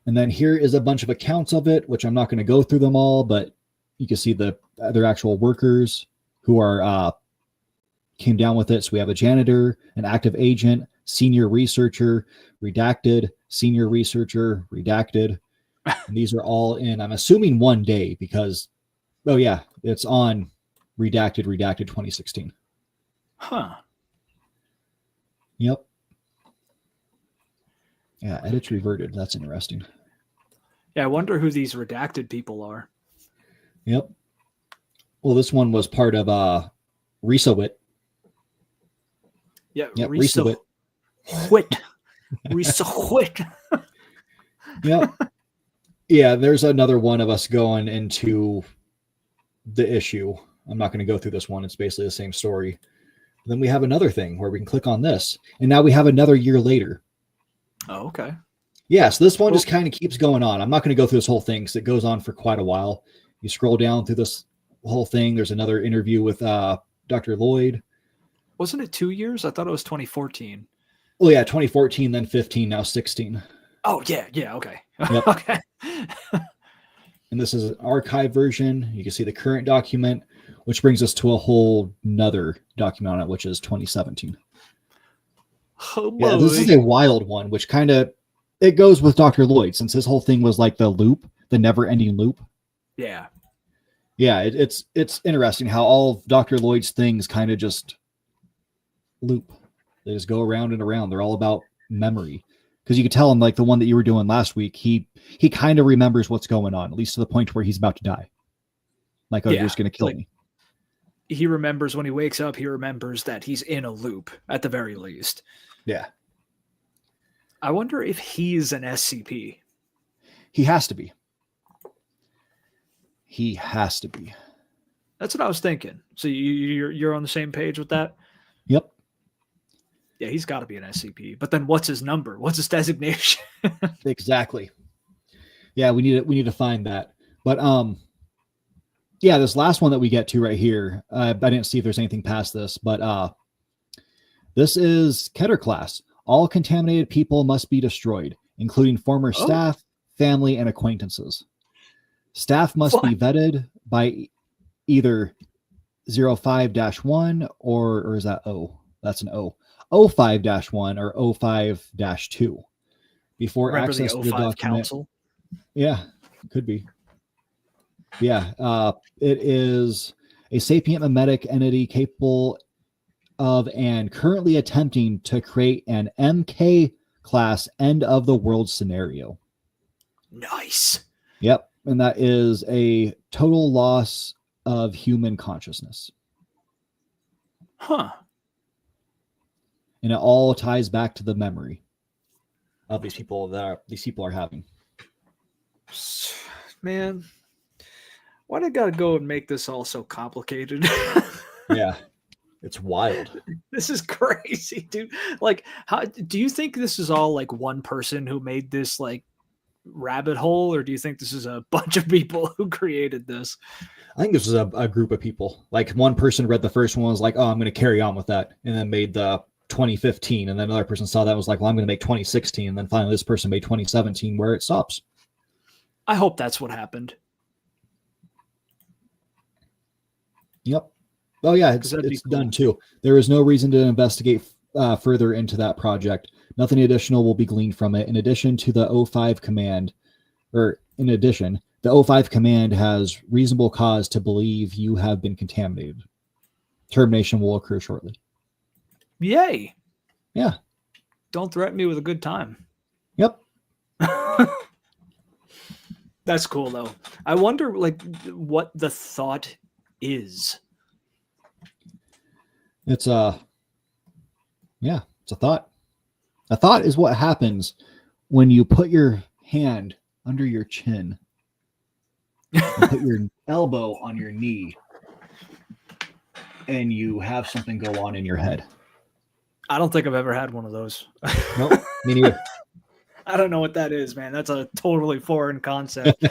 And then here is a bunch of accounts of it, which I'm not going to go through them all, but you can see their actual workers who are came down with it. So we have a janitor, an active agent, senior researcher, redacted, senior researcher, redacted. And these are all in, I'm assuming, one day because, it's on redacted 2016. Huh. Yep. Yeah, edits reverted. That's interesting. Yeah, I wonder who these redacted people are. Yep. Well, this one was part of Risawit. Yeah, yep, Risawit. Risawit. Yep. Yeah, there's another one of us going into the issue. I'm not going to go through this one. It's basically the same story. Then we have another thing where we can click on this. And now we have another year later. Oh, okay. Yeah, so this one just kind of keeps going on. I'm not going to go through this whole thing because it goes on for quite a while. You scroll down through this whole thing. There's another interview with Dr. Lloyd. Wasn't it 2 years? I thought it was 2014. Oh, yeah, 2014, then 15, now 16. Oh, yeah, okay. Yep. Okay. And this is an archive version. You can see the current document, which brings us to a whole nother document on it, which is 2017. Oh, yeah, this is a wild one, which kind of, it goes with Dr. Lloyd, since his whole thing was like the loop, the never-ending loop. Yeah. Yeah, it's interesting how all of Dr. Lloyd's things kind of just loop. They just go around and around. They're all about memory. Because you could tell him, like the one that you were doing last week, he kind of remembers what's going on, at least to the point where he's about to die. Like, oh, you're just going to kill me. He remembers when he wakes up, he remembers that he's in a loop at the very least. Yeah. I wonder if he's an SCP. He has to be. He has to be. That's what I was thinking. So you're on the same page with that? Yep. Yeah, he's got to be an SCP. But then what's his number? What's his designation? Exactly. Yeah, we need to find that. But yeah, this last one that we get to right here, I didn't see if there's anything past this, but this is Keter class. All contaminated people must be destroyed, including former staff, family, and acquaintances. Staff must be vetted by either 05-1 or is that O? That's an O. 05-1 or 05-2 before Remember access the to the 05 document. Council? Yeah, could be. Yeah, it is a sapient mimetic entity capable of and currently attempting to create an MK class end of the world scenario. Nice. Yep, and that is a total loss of human consciousness. Huh. And it all ties back to the memory of these people that these people are having. Man, why did I gotta go and make this all so complicated? Yeah. It's wild. This is crazy, dude. Like, how do you think this is all like one person who made this like rabbit hole, or do you think this is a bunch of people who created this? I think this is a group of people. Like one person read the first one, was like, oh, I'm going to carry on with that. And then made the 2015. And then another person saw that, was like, well, I'm going to make 2016. And then finally this person made 2017, where it stops. I hope that's what happened. Yep. Oh yeah, it's cool. done too. There is no reason to investigate further into that project. Nothing additional will be gleaned from it. In addition to the O5 command, the O5 command has reasonable cause to believe you have been contaminated. Termination will occur shortly. Yay. Yeah. Don't threaten me with a good time. Yep. That's cool though. I wonder like what the thought is. It's it's a thought. A thought is what happens when you put your hand under your chin and put your elbow on your knee and you have something go on in your head. I don't think I've ever had one of those. Nope, me neither. I don't know what that is, man. That's a totally foreign concept.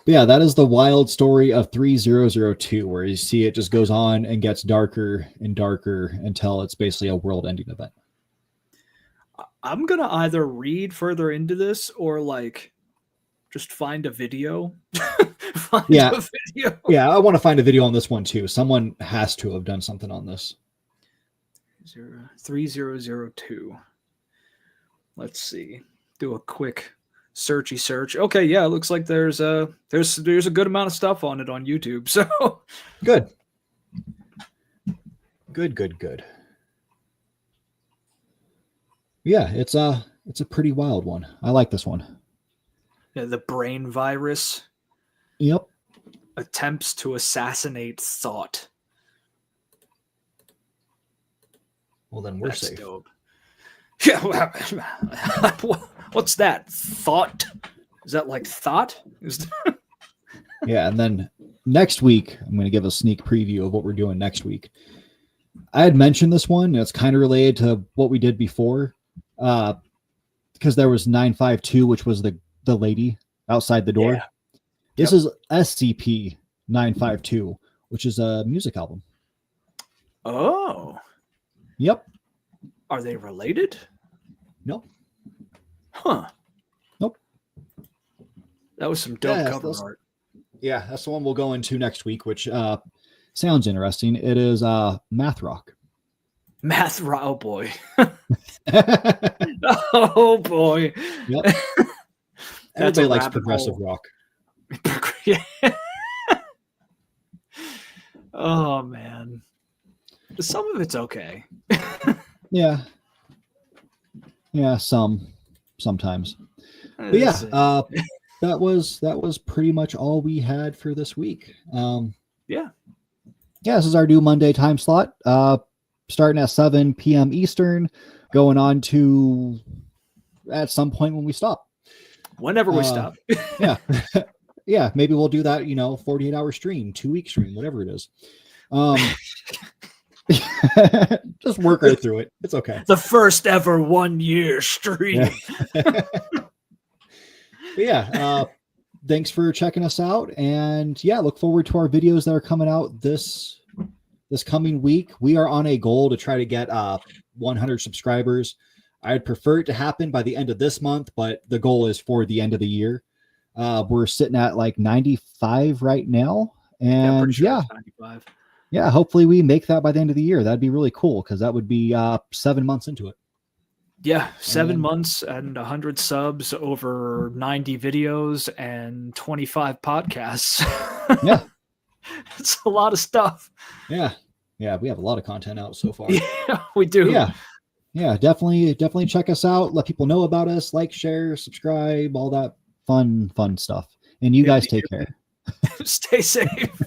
Yeah, that is the wild story of 3002, where you see it just goes on and gets darker and darker until it's basically a world-ending event. I'm going to either read further into this or like just find a video. Yeah, I want to find a video on this one too. Someone has to have done something on this. 3002. Let's see. Do a quick searchy search. Okay, yeah, it looks like there's a good amount of stuff on it on YouTube. So good. Yeah, it's a pretty wild one. I like this one. Yeah, the brain virus. Yep. Attempts to assassinate thought. Well, then we're That's safe. Dope. Yeah. What's that? Thought? Is that like thought? Yeah, and then next week, I'm going to give a sneak preview of what we're doing next week. I had mentioned this one, and it's kind of related to what we did before, because there was 952, which was the lady outside the door. Yeah. This is SCP 952, which is a music album. Oh. Yep. Are they related? Nope. Huh. Nope. That was some dope cover art. Yeah, that's the one we'll go into next week, which sounds interesting. It is math rock. Math rock. Oh boy. Oh boy. Yep. Everybody likes progressive rock. Yeah. Oh man. Some of it's okay. Yeah. Yeah, sometimes. But yeah, that was pretty much all we had for this week. Yeah, this is our new Monday time slot. Starting at 7 p.m. Eastern, going on to at some point when we stop. Whenever we stop. Yeah. Yeah, maybe we'll do that, 48-hour stream, 2-week stream, whatever it is. Just work right through it. It's okay. The first ever 1-year stream. Yeah. Thanks for checking us out. And yeah, look forward to our videos that are coming out this coming week. We are on a goal to try to get 100 subscribers. I'd prefer it to happen by the end of this month, but the goal is for the end of the year. We're sitting at like 95 right now. And yeah, 95. Yeah, hopefully we make that by the end of the year. That'd be really cool because that would be 7 months into it. Yeah, 7 months and 100 subs, over 90 videos and 25 podcasts. Yeah. It's a lot of stuff. Yeah. Yeah, we have a lot of content out so far. Yeah, we do. Yeah. Yeah, definitely check us out. Let people know about us. Like, share, subscribe, all that fun stuff. And you guys take care. Stay safe.